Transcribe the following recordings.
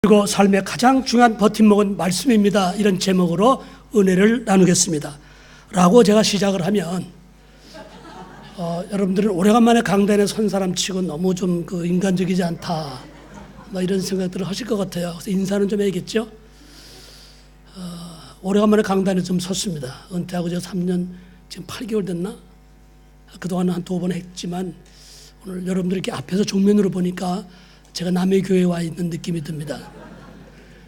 그리고 삶의 가장 중요한 버팀목은 말씀입니다. 이런 제목으로 은혜를 나누겠습니다. 라고 제가 시작을 하면 여러분들은 오래간만에 강단에 선 사람 치고 너무 좀 인간적이지 않다 이런 생각들을 하실 것 같아요. 그래서 인사는 좀 해야겠죠. 오래간만에 강단에 좀 섰습니다. 은퇴하고 저 3년 지금 8개월 됐나? 그동안 한 2번 했지만 오늘 여러분들 이렇게 앞에서 정면으로 보니까 제가 남의 교회에 와 있는 느낌이 듭니다.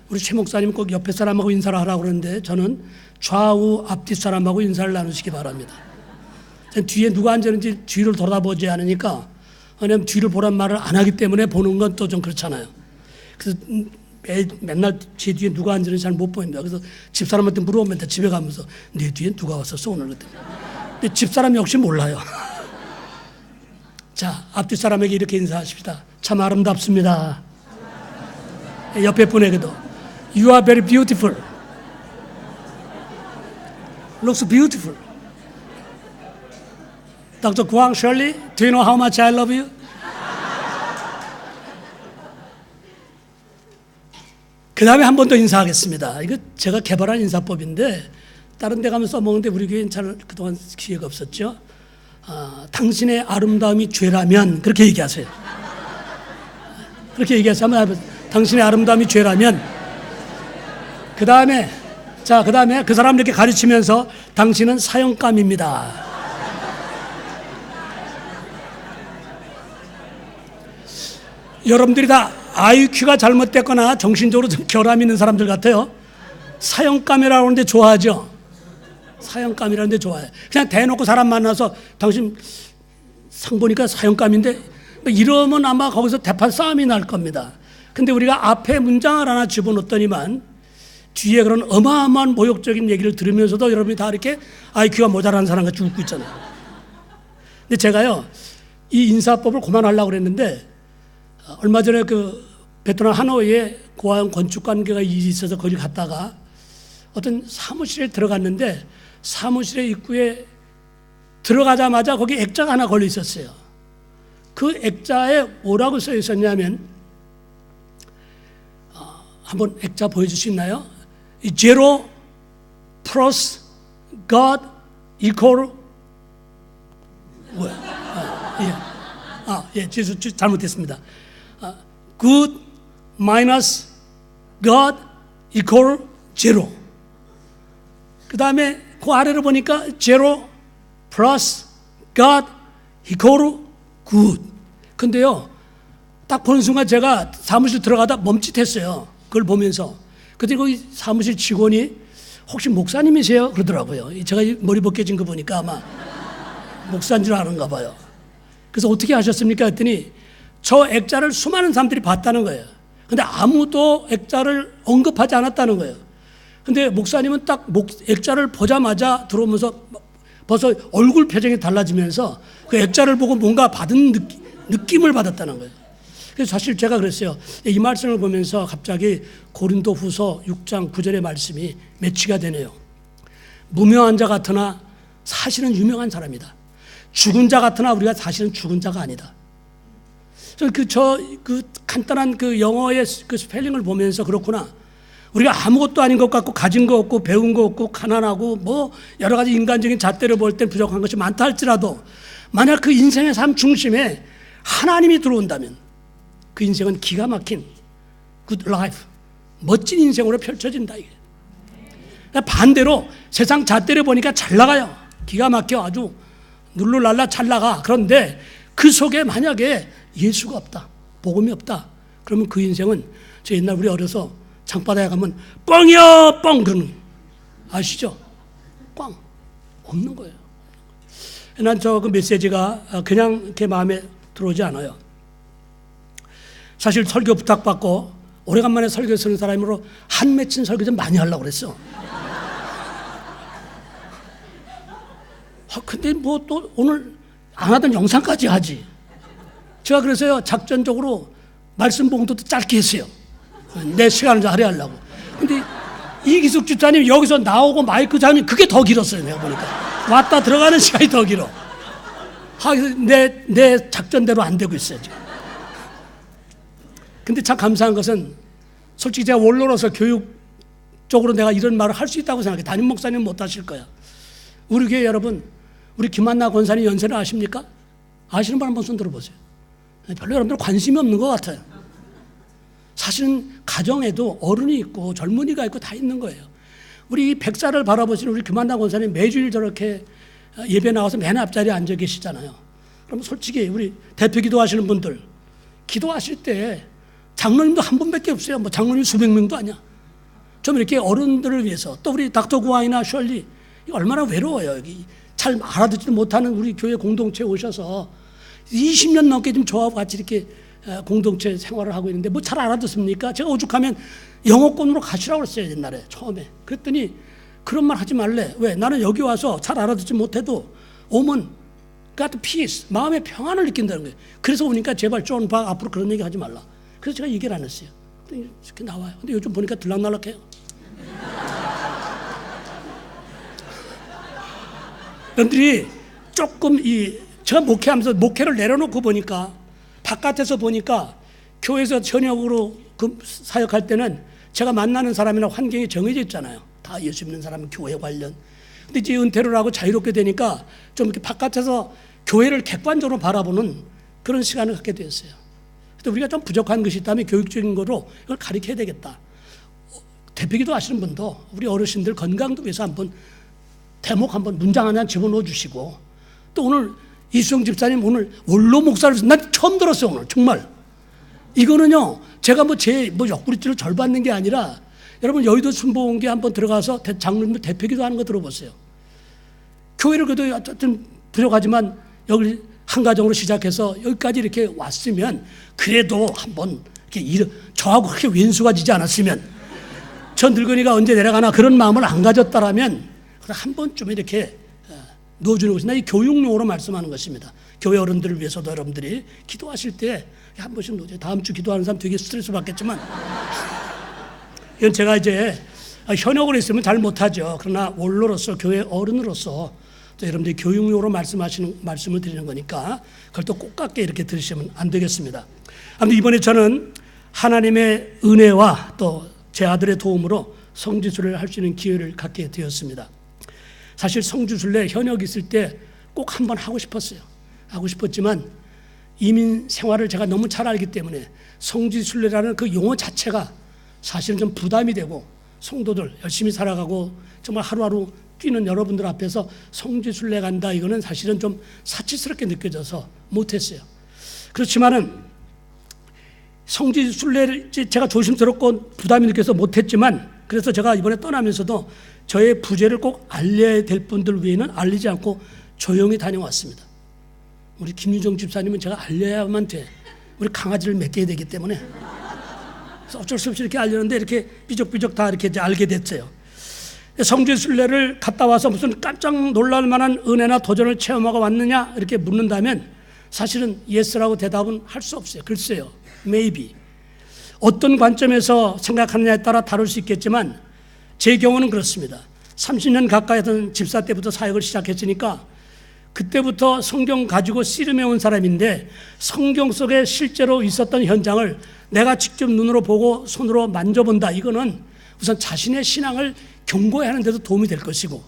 우리 최 목사님 꼭 옆에 사람하고 인사를 하라고 그러는데 저는 좌우 앞뒤 사람하고 인사를 나누시기 바랍니다. 뒤에 누가 앉았는지 뒤를 돌아보지 않으니까, 왜냐하면 뒤를 보란 말을 안 하기 때문에 보는 건 또 좀 그렇잖아요. 그래서 맨날 제 뒤에 누가 앉았는지 잘 못 보입니다. 그래서 집사람한테 물어보면 집에 가면서 내 뒤에 누가 왔었어 오늘 그랬더니. 근데 집사람 역시 몰라요. 자, 앞뒤 사람에게 이렇게 인사하십시다. 참 아름답습니다. 옆에 분에게도 You are very beautiful. Looks beautiful. Dr. Guang Shirley, do you know how much I love you? 그 다음에 한 번 더 인사하겠습니다. 이거 제가 개발한 인사법인데 다른 데 가면 써먹는데 우리 교회는 잘 그동안 기회가 없었죠. 당신의 아름다움이 죄라면 그렇게 얘기하세요. 그렇게 얘기하세요. 한번 당신의 아름다움이 죄라면 그 다음에 그 사람을 이렇게 가르치면서 당신은 사형감입니다. 여러분들이 다 IQ가 잘못됐거나 정신적으로 좀 결함 있는 사람들 같아요. 사형감이라고 하는데 좋아하죠. 사형감이라는데 좋아해. 그냥 대놓고 사람 만나서 당신 상 보니까 사형감인데 이러면 아마 거기서 대판 싸움이 날 겁니다. 근데 우리가 앞에 문장을 하나 집어넣더니만 뒤에 그런 어마어마한 모욕적인 얘기를 들으면서도 여러분이 다 이렇게 IQ가 모자란 사람 같이 웃고 있잖아요. 근데 제가요 이 인사법을 그만하려고 그랬는데 얼마 전에 베트남 하노이에 고아원 건축관계가 일이 있어서 거기 갔다가 어떤 사무실에 들어갔는데 사무실의 입구에 들어가자마자 거기 액자가 하나 걸려 있었어요. 그 액자에 뭐라고 써 있었냐면 한번 액자 보여줄 수 있나요? Zero plus God equal 잘못했습니다. Good minus God equal zero. 그 다음에 그 아래로 보니까 zero plus God equal good. 근데요, 딱 보는 순간 제가 사무실 들어가다 멈칫했어요. 그걸 보면서. 그때 거기 사무실 직원이 혹시 목사님이세요? 그러더라고요. 제가 머리 벗겨진 거 보니까 아마 목사인 줄 아는가 봐요. 그래서 어떻게 하셨습니까? 했더니 저 액자를 수많은 사람들이 봤다는 거예요. 근데 아무도 액자를 언급하지 않았다는 거예요. 근데 목사님은 딱 액자를 보자마자 들어오면서 벌써 얼굴 표정이 달라지면서 그 액자를 보고 뭔가 받은 느낌을 받았다는 거예요. 그래서 사실 제가 그랬어요. 이 말씀을 보면서 갑자기 고린도후서 6장 9절의 말씀이 매치가 되네요. 무명한 자 같으나 사실은 유명한 사람이다. 죽은 자 같으나 우리가 사실은 죽은 자가 아니다. 그 간단한 그 영어의 그 스펠링을 보면서 그렇구나. 우리가 아무것도 아닌 것 같고 가진 거 없고 배운 거 없고 가난하고 뭐 여러 가지 인간적인 잣대를 볼 땐 부족한 것이 많다 할지라도 만약 그 인생의 삶 중심에 하나님이 들어온다면 그 인생은 기가 막힌 good life, 멋진 인생으로 펼쳐진다 이게. 반대로 세상 잣대를 보니까 잘 나가요. 기가 막혀 아주 눌룰랄라 잘 나가. 그런데 그 속에 만약에 예수가 없다, 복음이 없다, 그러면 그 인생은 저 옛날 우리 어려서 장바닥에 가면 뻥이야 뻥 그러는 아시죠? 꽝 없는 거예요. 난 저 그 메시지가 그냥 이렇게 마음에 들어오지 않아요. 사실 설교 부탁받고 오래간만에 설교 쓰는 사람으로 한 맺힌 설교 좀 많이 하려고 그랬어. 근데 뭐 또 오늘 안 하던 영상까지 하지. 제가 그래서요 작전적으로 말씀 봉투도 짧게 했어요. 내 시간을 좀 할애하려고. 근데 이기숙 집사님 여기서 나오고 마이크 잡으면 그게 더 길었어요. 내가 보니까 왔다 들어가는 시간이 더 길어. 내 작전대로 안 되고 있어요 지금. 근데 참 감사한 것은 솔직히 제가 원로로서 교육적으로 내가 이런 말을 할 수 있다고 생각해요. 담임 목사님 못 하실 거야. 우리 교회 여러분, 우리 김한나 권사님 연세를 아십니까? 아시는 분 한번 손 들어보세요. 별로 여러분들 관심이 없는 것 같아요. 사실은 가정에도 어른이 있고 젊은이가 있고 다 있는 거예요. 우리 100살을 바라보시는 우리 김한나 권사님 매주일 저렇게 예배 나와서 맨 앞자리에 앉아 계시잖아요. 그럼 솔직히 우리 대표 기도하시는 분들 기도하실 때 장로님도 한 분밖에 없어요. 뭐 장로님 수백 명도 아니야. 좀 이렇게 어른들을 위해서 또 우리 닥터 구아이나 셜리 얼마나 외로워요. 여기 잘 알아듣지도 못하는 우리 교회 공동체에 오셔서 20년 넘게 좀 저하고 같이 이렇게 공동체 생활을 하고 있는데 뭐 잘 알아듣습니까? 제가 오죽하면 영어권으로 가시라고 그랬어요. 옛날에 처음에. 그랬더니 그런 말 하지 말래. 왜? 나는 여기 와서 잘 알아듣지 못해도 오면 God peace, 마음의 평안을 느낀다는 거예요. 그래서 오니까 제발 존 박 앞으로 그런 얘기 하지 말라. 그래서 제가 얘기를 안 했어요. 이렇게 나와요. 근데 요즘 보니까 들락날락해요. 여러분들이 조금 제가 목회하면서 목회를 내려놓고 보니까 바깥에서 보니까 교회에서 전역으로 사역할 때는 제가 만나는 사람이나 환경이 정해져 있잖아요. 다 예수 믿는 사람은 교회 관련. 근데 이제 은퇴를 하고 자유롭게 되니까 좀 이렇게 바깥에서 교회를 객관적으로 바라보는 그런 시간을 갖게 되었어요. 근데 우리가 좀 부족한 것이 있다면 교육적인 거로 이걸 가르쳐야 되겠다. 대표기도 하시는 분도 우리 어르신들 건강도 위해서 한번 대목 한번 문장 하나 집어넣어 주시고 또 오늘 이수영 집사님 오늘 원로 목사를 난 처음 들었어요. 오늘 정말 이거는요 제가 제 옆구리질을 절 받는 게 아니라 여러분 여의도 순복음교회 한번 들어가서 장로님 대표기도 하는 거 들어보세요. 교회를 그래도 어쨌든 부족하지만 여기 한 가정으로 시작해서 여기까지 이렇게 왔으면 그래도 한번 이렇게 저하고 그렇게 왼수가 지지 않았으면 저 늙은이가 언제 내려가나 그런 마음을 안 가졌다라면 한 번쯤 이렇게 넣어주는 것이 이 교육용어로 말씀하는 것입니다. 교회 어른들을 위해서도 여러분들이 기도하실 때 한 번씩 넣어줘요. 다음 주 기도하는 사람 되게 스트레스 받겠지만 이건 제가 이제 현역으로 있으면 잘 못하죠. 그러나 원로로서 교회 어른으로서 또 여러분들이 교육용어로 말씀을 드리는 거니까 그걸 또 꼭 같게 이렇게 들으시면 안 되겠습니다. 아무튼 이번에 저는 하나님의 은혜와 또 제 아들의 도움으로 성지순례를 할 수 있는 기회를 갖게 되었습니다. 사실 성지순례 현역 있을 때 꼭 한번 하고 싶었어요. 하고 싶었지만 이민 생활을 제가 너무 잘 알기 때문에 성지순례라는 그 용어 자체가 사실은 좀 부담이 되고 성도들 열심히 살아가고 정말 하루하루 뛰는 여러분들 앞에서 성지순례 간다 이거는 사실은 좀 사치스럽게 느껴져서 못했어요. 그렇지만은 성지순례를 제가 조심스럽고 부담이 느껴서 못했지만 그래서 제가 이번에 떠나면서도 저의 부재를 꼭 알려야 될 분들 위에는 알리지 않고 조용히 다녀왔습니다. 우리 김유정 집사님은 제가 알려야만 돼. 우리 강아지를 맡겨야 되기 때문에 그래서 어쩔 수 없이 이렇게 알렸는데 이렇게 삐적삐적 다 이렇게 이제 알게 됐어요. 성지순례를 갔다 와서 무슨 깜짝 놀랄 만한 은혜나 도전을 체험하고 왔느냐 이렇게 묻는다면 사실은 예스라고 대답은 할 수 없어요. 글쎄요. Maybe. 어떤 관점에서 생각하느냐에 따라 다를 수 있겠지만 제 경우는 그렇습니다. 30년 가까이 된 집사 때부터 사역을 시작했으니까 그때부터 성경 가지고 씨름해온 사람인데 성경 속에 실제로 있었던 현장을 내가 직접 눈으로 보고 손으로 만져본다. 이거는 우선 자신의 신앙을 견고히 하는 데도 도움이 될 것이고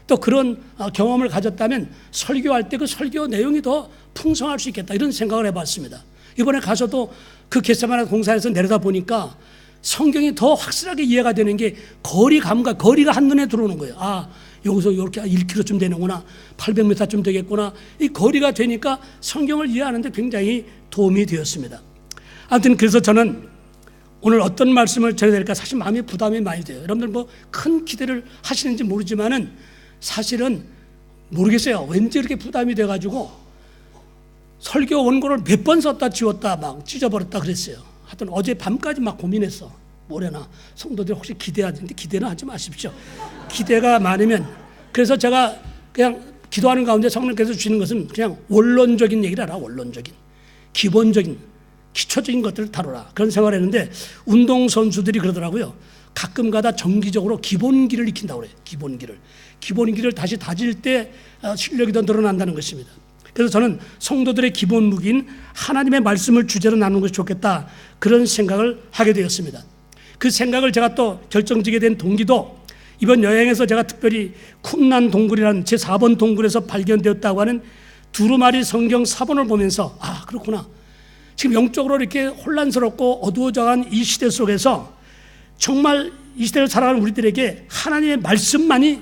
또 그런 경험을 가졌다면 설교할 때 그 설교 내용이 더 풍성할 수 있겠다. 이런 생각을 해봤습니다. 이번에 가서도 그 겟세마네 공사에서 내려다 보니까 성경이 더 확실하게 이해가 되는 게 거리가 한눈에 들어오는 거예요. 아, 여기서 이렇게 1km쯤 되는구나. 800m쯤 되겠구나. 이 거리가 되니까 성경을 이해하는데 굉장히 도움이 되었습니다. 아무튼 그래서 저는 오늘 어떤 말씀을 전해야 될까 사실 마음이 부담이 많이 돼요. 여러분들 뭐 큰 기대를 하시는지 모르지만은 사실은 모르겠어요. 왠지 이렇게 부담이 돼가지고 설교 원고를 몇 번 썼다 지웠다 막 찢어버렸다 그랬어요. 하여튼 어제 밤까지 막 고민했어. 뭐래나 성도들 혹시 기대하는데 기대는 하지 마십시오. 기대가 많으면 그래서 제가 그냥 기도하는 가운데 성령께서 주시는 것은 그냥 원론적인 얘기를 하라. 원론적인 기본적인 기초적인 것들을 다루라. 그런 생각을 했는데 운동선수들이 그러더라고요. 가끔가다 정기적으로 기본기를 익힌다고 그래요. 기본기를 다시 다질 때 실력이 더 늘어난다는 것입니다. 그래서 저는 성도들의 기본 무기인 하나님의 말씀을 주제로 나누는 것이 좋겠다. 그런 생각을 하게 되었습니다. 그 생각을 제가 또 결정지게 된 동기도 이번 여행에서 제가 특별히 쿰난 동굴이라는 제4번 동굴에서 발견되었다고 하는 두루마리 성경 사본을 보면서 그렇구나. 지금 영적으로 이렇게 혼란스럽고 어두워져간 이 시대 속에서 정말 이 시대를 살아가는 우리들에게 하나님의 말씀만이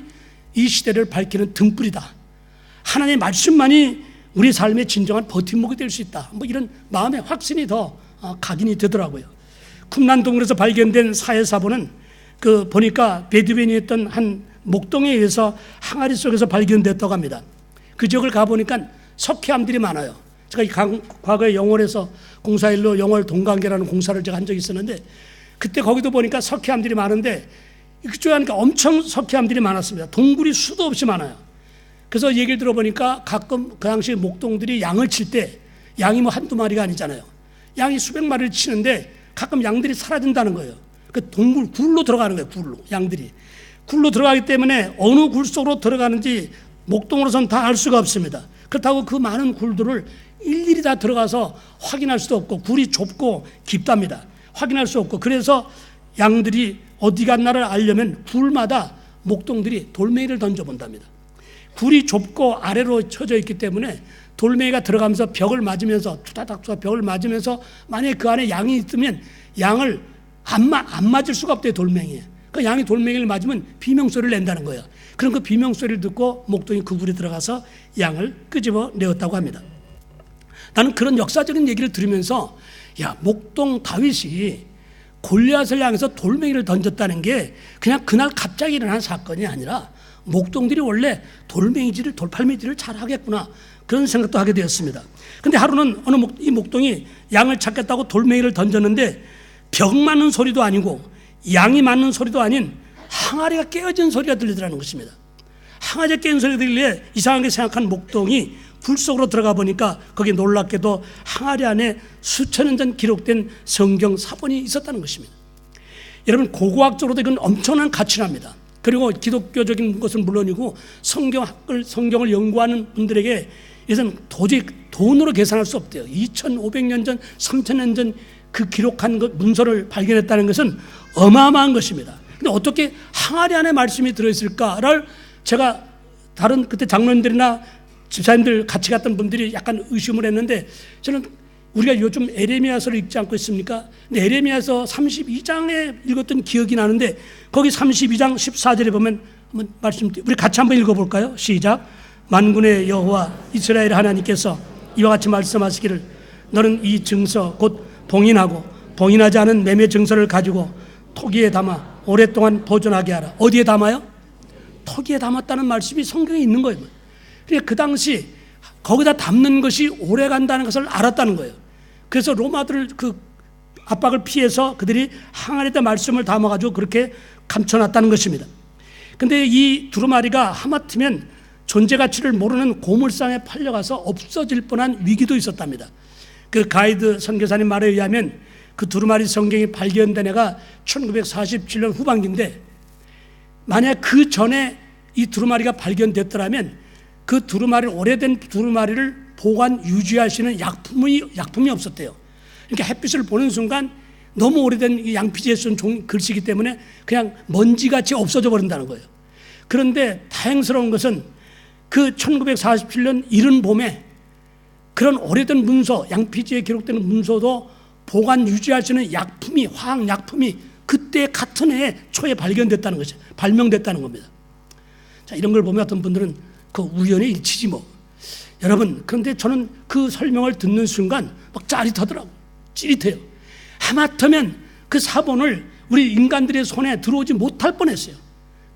이 시대를 밝히는 등불이다. 하나님의 말씀만이 우리 삶의 진정한 버팀목이 될 수 있다. 이런 마음의 확신이 더 각인이 되더라고요. 쿰난 동굴에서 발견된 사해사본은 보니까 베두인이었던 한 목동에 의해서 항아리 속에서 발견됐다고 합니다. 그 지역을 가보니까 석회암들이 많아요. 제가 과거에 영월에서 공사일로 영월 동관계라는 공사를 제가 한 적이 있었는데 그때 거기도 보니까 석회암들이 많은데 그쪽에 하니까 엄청 석회암들이 많았습니다. 동굴이 수도 없이 많아요. 그래서 얘기를 들어보니까 가끔 그 당시 목동들이 양을 칠 때 양이 한두 마리가 아니잖아요. 양이 수백 마리를 치는데 가끔 양들이 사라진다는 거예요. 그 동굴 굴로 들어가는 거예요. 굴로 양들이 굴로 들어가기 때문에 어느 굴 속으로 들어가는지 목동으로선 다 알 수가 없습니다. 그렇다고 그 많은 굴들을 일일이 다 들어가서 확인할 수도 없고 굴이 좁고 깊답니다. 확인할 수 없고 그래서 양들이 어디 갔나를 알려면 굴마다 목동들이 돌멩이를 던져본답니다. 굴이 좁고 아래로 쳐져 있기 때문에 돌멩이가 들어가면서 벽을 맞으면서 투다닥 벽을 맞으면서 만약에 그 안에 양이 있으면 양을 안 맞을 수가 없대요. 돌멩이에. 그 양이 돌멩이를 맞으면 비명소리를 낸다는 거예요. 그럼 그 비명소리를 듣고 목동이 그 굴에 들어가서 양을 끄집어 내었다고 합니다. 나는 그런 역사적인 얘기를 들으면서 목동 다윗이 골리앗을 향해서 돌멩이를 던졌다는 게 그냥 그날 갑자기 일어난 사건이 아니라 목동들이 원래 돌팔매질을 잘 하겠구나 그런 생각도 하게 되었습니다. 근데 하루는 이 목동이 양을 찾겠다고 돌멩이를 던졌는데 벽 맞는 소리도 아니고 양이 맞는 소리도 아닌 항아리가 깨어진 소리가 들리더라는 것입니다. 항아리가 깨진 소리가 들리에 이상하게 생각한 목동이 불 속으로 들어가 보니까 거기 놀랍게도 항아리 안에 수천 년 전 기록된 성경 사본이 있었다는 것입니다. 여러분 고고학적으로도 이건 엄청난 가치랍니다. 그리고 기독교적인 것은 물론이고 성경을 연구하는 분들에게 이것은 도저히 돈으로 계산할 수 없대요. 2500년 전, 3000년 전 그 기록한 문서를 발견했다는 것은 어마어마한 것입니다. 근데 어떻게 항아리 안에 말씀이 들어있을까를 제가 다른 그때 장로님들이나 집사님들 같이 갔던 분들이 약간 의심을 했는데 저는 우리가 요즘 에레미야서를 읽지 않고 있습니까? 근데 에레미야서 32장에 읽었던 기억이 나는데 거기 32장 14절에 보면 한번 우리 같이 한번 읽어볼까요? 시작. 만군의 여호와 이스라엘 하나님께서 이와 같이 말씀하시기를 너는 이 증서 곧 봉인하고 봉인하지 않은 매매 증서를 가지고 토기에 담아 오랫동안 보존하게 하라. 어디에 담아요? 토기에 담았다는 말씀이 성경에 있는 거예요. 그러니까 그 당시 거기다 담는 것이 오래 간다는 것을 알았다는 거예요. 그래서 로마들을 그 압박을 피해서 그들이 항아리에다 말씀을 담아가지고 그렇게 감춰놨다는 것입니다. 근데 이 두루마리가 하마터면 존재 가치를 모르는 고물상에 팔려가서 없어질 뻔한 위기도 있었답니다. 그 가이드 선교사님 말에 의하면 그 두루마리 성경이 발견된 해가 1947년 후반기인데 만약 그 전에 이 두루마리가 발견됐더라면 그 오래된 두루마리를 보관 유지할 수 있는 약품이 없었대요. 그러니까 햇빛을 보는 순간 너무 오래된 양피지에 쓴 글씨이기 때문에 그냥 먼지같이 없어져 버린다는 거예요. 그런데 다행스러운 것은 그 1947년 이른 봄에 그런 오래된 문서, 양피지에 기록되는 문서도 보관 유지할 수 있는 화학약품이 그때 같은 해 초에 발견됐다는 것이죠. 발명됐다는 겁니다. 자, 이런 걸 보면 어떤 분들은 그 우연의 일치지 뭐. 여러분, 그런데 저는 그 설명을 듣는 순간 막 짜릿하더라고요. 찌릿해요. 하마터면 그 사본을 우리 인간들의 손에 들어오지 못할 뻔했어요.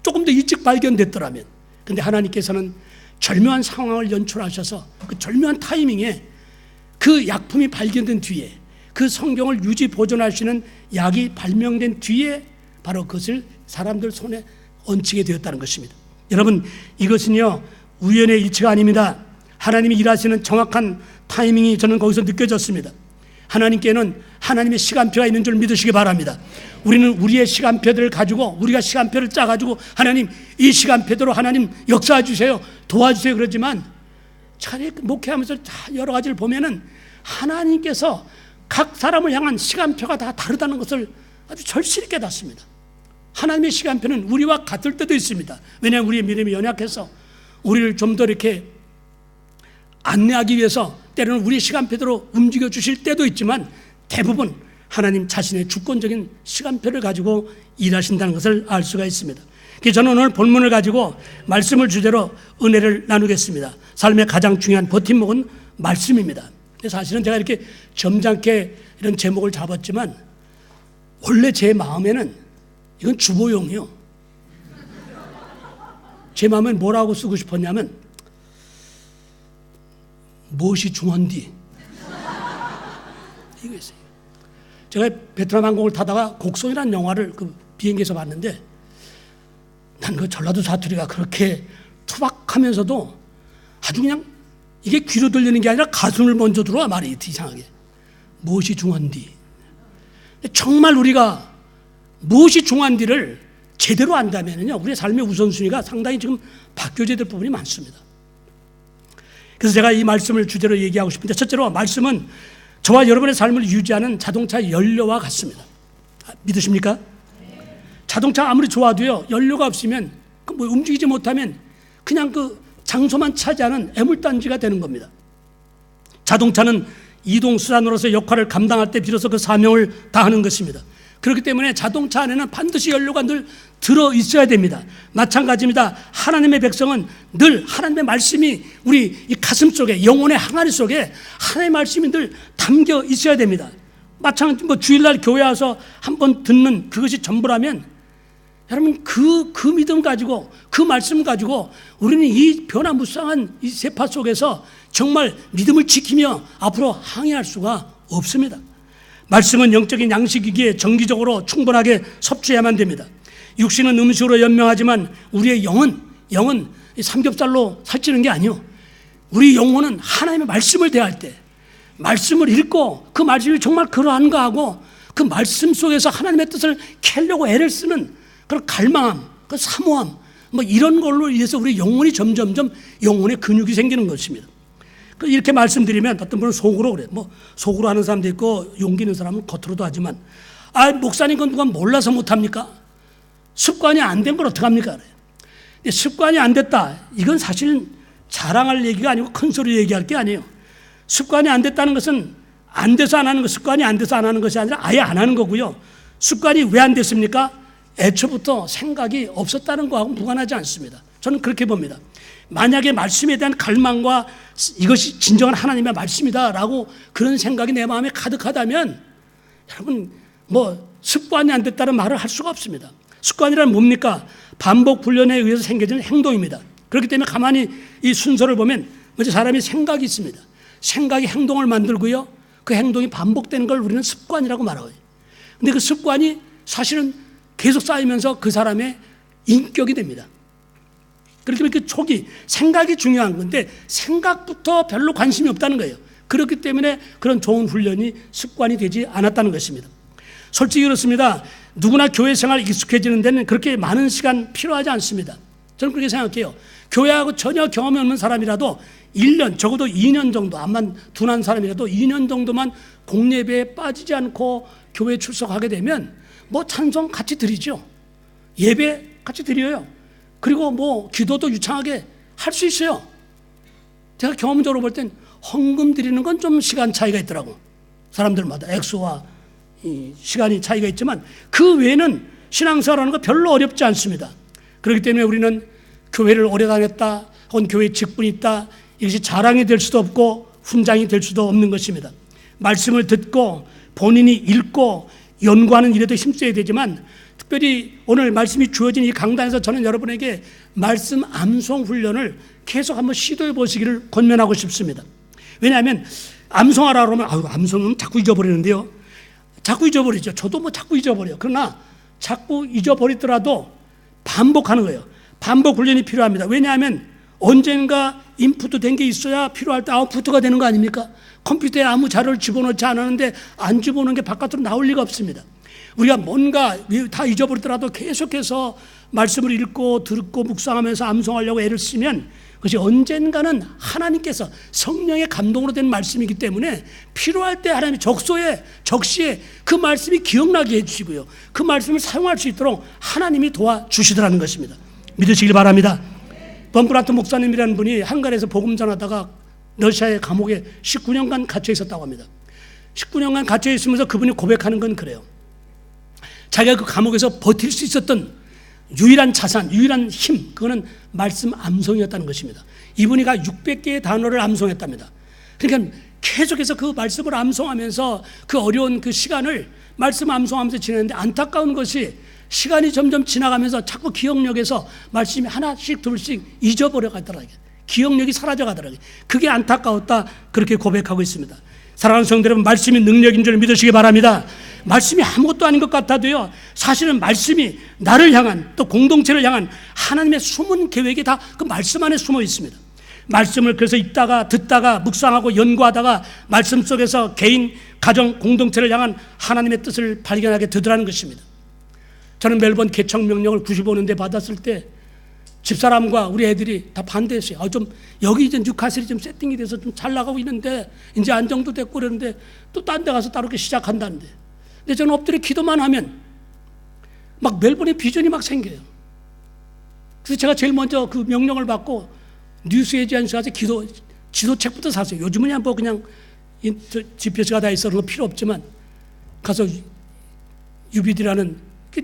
조금 더 일찍 발견됐더라면. 그런데 하나님께서는 절묘한 상황을 연출하셔서 그 절묘한 타이밍에 그 약품이 발견된 뒤에 그 성경을 유지 보존할 수 있는 약이 발명된 뒤에 바로 그것을 사람들 손에 얹히게 되었다는 것입니다. 여러분, 이것은요 우연의 일치가 아닙니다. 하나님이 일하시는 정확한 타이밍이 저는 거기서 느껴졌습니다. 하나님께는 하나님의 시간표가 있는 줄 믿으시기 바랍니다. 우리는 우리의 시간표들을 가지고 우리가 시간표를 짜가지고 하나님 이 시간표대로 하나님 역사해 주세요, 도와주세요 그러지만 차라리 목회하면서 여러 가지를 보면은 하나님께서 각 사람을 향한 시간표가 다 다르다는 것을 아주 절실히 깨닫습니다. 하나님의 시간표는 우리와 같을 때도 있습니다. 왜냐하면 우리의 믿음이 연약해서 우리를 좀 더 이렇게 안내하기 위해서 때로는 우리의 시간표대로 움직여 주실 때도 있지만 대부분 하나님 자신의 주권적인 시간표를 가지고 일하신다는 것을 알 수가 있습니다. 그래서 저는 오늘 본문을 가지고 말씀을 주제로 은혜를 나누겠습니다. 삶의 가장 중요한 버팀목은 말씀입니다. 사실은 제가 이렇게 점잖게 이런 제목을 잡았지만 원래 제 마음에는 이건 주보용이요. 제 마음엔 뭐라고 쓰고 싶었냐면 무엇이 중요한디 이거였어요. 제가 베트남 항공을 타다가 곡성이라는 영화를 그 비행기에서 봤는데 난 그 전라도 사투리가 그렇게 투박하면서도 아주 그냥 이게 귀로 들리는 게 아니라 가슴을 먼저 들어와 말이 이상하게. 무엇이 중요한디. 정말 우리가 무엇이 중요한디를 제대로 안다면요 우리의 삶의 우선순위가 상당히 지금 바뀌어져야 될 부분이 많습니다. 그래서 제가 이 말씀을 주제로 얘기하고 싶은데 첫째로 말씀은 저와 여러분의 삶을 유지하는 자동차 연료와 같습니다. 믿으십니까? 자동차 아무리 좋아도요 연료가 없으면 뭐 움직이지 못하면 그냥 그 장소만 차지하는 애물단지가 되는 겁니다. 자동차는 이동수단으로서 역할을 감당할 때 비로소 그 사명을 다하는 것입니다. 그렇기 때문에 자동차 안에는 반드시 연료가 늘 들어있어야 됩니다. 마찬가지입니다. 하나님의 백성은 늘 하나님의 말씀이 우리 이 가슴 속에 영혼의 항아리 속에 하나님의 말씀이 늘 담겨 있어야 됩니다. 마찬가지 뭐 주일날 교회 와서 한번 듣는 그것이 전부라면 여러분 그 믿음 가지고 그 말씀 가지고 우리는 이 변화무쌍한 이 세파 속에서 정말 믿음을 지키며 앞으로 항해할 수가 없습니다. 말씀은 영적인 양식이기에 정기적으로 충분하게 섭취해야만 됩니다. 육신은 음식으로 연명하지만 우리의 영은 삼겹살로 살찌는 게 아니요. 우리 영혼은 하나님의 말씀을 대할 때 말씀을 읽고 그 말씀이 정말 그러한가 하고 그 말씀 속에서 하나님의 뜻을 캐려고 애를 쓰는 그런 갈망함, 그 사모함 뭐 이런 걸로 인해서 우리 영혼이 점점점 영혼의 근육이 생기는 것입니다. 이렇게 말씀드리면 어떤 분은 속으로 그래요. 뭐 속으로 하는 사람도 있고 용기 있는 사람은 겉으로도 하지만 목사님 건 누가 몰라서 못합니까? 습관이 안 된 걸 어떡합니까? 근데 습관이 안 됐다. 이건 사실 자랑할 얘기가 아니고 큰 소리 얘기할 게 아니에요. 습관이 안 됐다는 것은 안 돼서 안 하는 것, 습관이 안 돼서 안 하는 것이 아니라 아예 안 하는 거고요. 습관이 왜 안 됐습니까? 애초부터 생각이 없었다는 거하고 무관하지 않습니다. 저는 그렇게 봅니다. 만약에 말씀에 대한 갈망과 이것이 진정한 하나님의 말씀이다라고 그런 생각이 내 마음에 가득하다면 여러분 뭐 습관이 안 됐다는 말을 할 수가 없습니다. 습관이란 뭡니까? 반복 훈련에 의해서 생겨지는 행동입니다. 그렇기 때문에 가만히 이 순서를 보면 먼저 사람이 생각이 있습니다. 생각이 행동을 만들고요. 그 행동이 반복되는 걸 우리는 습관이라고 말하고요. 근데 그 습관이 사실은 계속 쌓이면서 그 사람의 인격이 됩니다. 그렇기 때문에 그 초기 생각이 중요한 건데 생각부터 별로 관심이 없다는 거예요. 그렇기 때문에 그런 좋은 훈련이 습관이 되지 않았다는 것입니다. 솔직히 그렇습니다. 누구나 교회 생활 익숙해지는 데는 그렇게 많은 시간 필요하지 않습니다. 저는 그렇게 생각해요. 교회하고 전혀 경험이 없는 사람이라도 1년 적어도 2년 정도 암만 둔한 사람이라도 2년 정도만 공예배에 빠지지 않고 교회 출석하게 되면 뭐 찬송 같이 드리죠. 예배 같이 드려요. 그리고 뭐 기도도 유창하게 할 수 있어요. 제가 경험적으로 볼 땐 헌금 드리는 건 좀 시간 차이가 있더라고. 사람들마다 액수와 이 시간이 차이가 있지만 그 외에는 신앙생활하는 거 별로 어렵지 않습니다. 그렇기 때문에 우리는 교회를 오래 다녔다 혹은 교회에 직분이 있다 이것이 자랑이 될 수도 없고 훈장이 될 수도 없는 것입니다. 말씀을 듣고 본인이 읽고 연구하는 일에도 힘써야 되지만 특별히 오늘 말씀이 주어진 이 강단에서 저는 여러분에게 말씀 암송 훈련을 계속 한번 시도해 보시기를 권면하고 싶습니다. 왜냐하면 암송하라 그러면 암송은 자꾸 잊어버리는데요. 자꾸 잊어버리죠. 저도 뭐 자꾸 잊어버려요. 그러나 자꾸 잊어버리더라도 반복하는 거예요. 반복 훈련이 필요합니다. 왜냐하면 언젠가 인풋 된 게 있어야 필요할 때 아웃풋가 되는 거 아닙니까? 컴퓨터에 아무 자료를 집어넣지 않았는데 안 집어넣은 게 바깥으로 나올 리가 없습니다. 우리가 뭔가 다 잊어버리더라도 계속해서 말씀을 읽고 듣고 묵상하면서 암송하려고 애를 쓰면 그것이 언젠가는 하나님께서 성령의 감동으로 된 말씀이기 때문에 필요할 때 하나님이 적시에 그 말씀이 기억나게 해주시고요, 그 말씀을 사용할 수 있도록 하나님이 도와주시더라는 것입니다. 믿으시길 바랍니다. 범브라트 목사님이라는 분이 한간에서 복음 전하다가 러시아의 감옥에 19년간 갇혀 있었다고 합니다. 19년간 갇혀 있으면서 그분이 고백하는 건 그래요. 자기가 그 감옥에서 버틸 수 있었던 유일한 자산, 유일한 힘, 그거는 말씀 암송이었다는 것입니다. 이분이 600개의 단어를 암송했답니다. 그러니까 계속해서 그 말씀을 암송하면서 그 어려운 그 시간을 말씀 암송하면서 지냈는데, 안타까운 것이 시간이 점점 지나가면서 자꾸 기억력에서 말씀이 하나씩 둘씩 잊어버려 가더라고요. 기억력이 사라져 가더라고요. 그게 안타까웠다, 그렇게 고백하고 있습니다. 사랑하는 성도 여러분, 말씀이 능력인 줄 믿으시기 바랍니다. 말씀이 아무것도 아닌 것 같아도요, 사실은 말씀이 나를 향한, 또 공동체를 향한 하나님의 숨은 계획이 다 그 말씀 안에 숨어 있습니다. 말씀을 그래서 읽다가 듣다가 묵상하고 연구하다가 말씀 속에서 개인, 가정, 공동체를 향한 하나님의 뜻을 발견하게 되더라는 것입니다. 저는 멜번 개척 명령을 95년대 받았을 때 집사람과 우리 애들이 다 반대했어요. 좀 여기 이제 뉴카슬이 좀 세팅이 돼서 좀 잘 나가고 있는데, 이제 안정도 됐고 그러는데 또 딴 데 가서 따로 이렇게 시작한다는데. 근데 저는 엎드려 기도만 하면 막 멜번의 비전이 막 생겨요. 그래서 제가 제일 먼저 그 명령을 받고 뉴스에이전시 가서 지도책부터 샀어요. 요즘은 그냥 GPS가 다 있어서 필요 없지만, 가서 UBD라는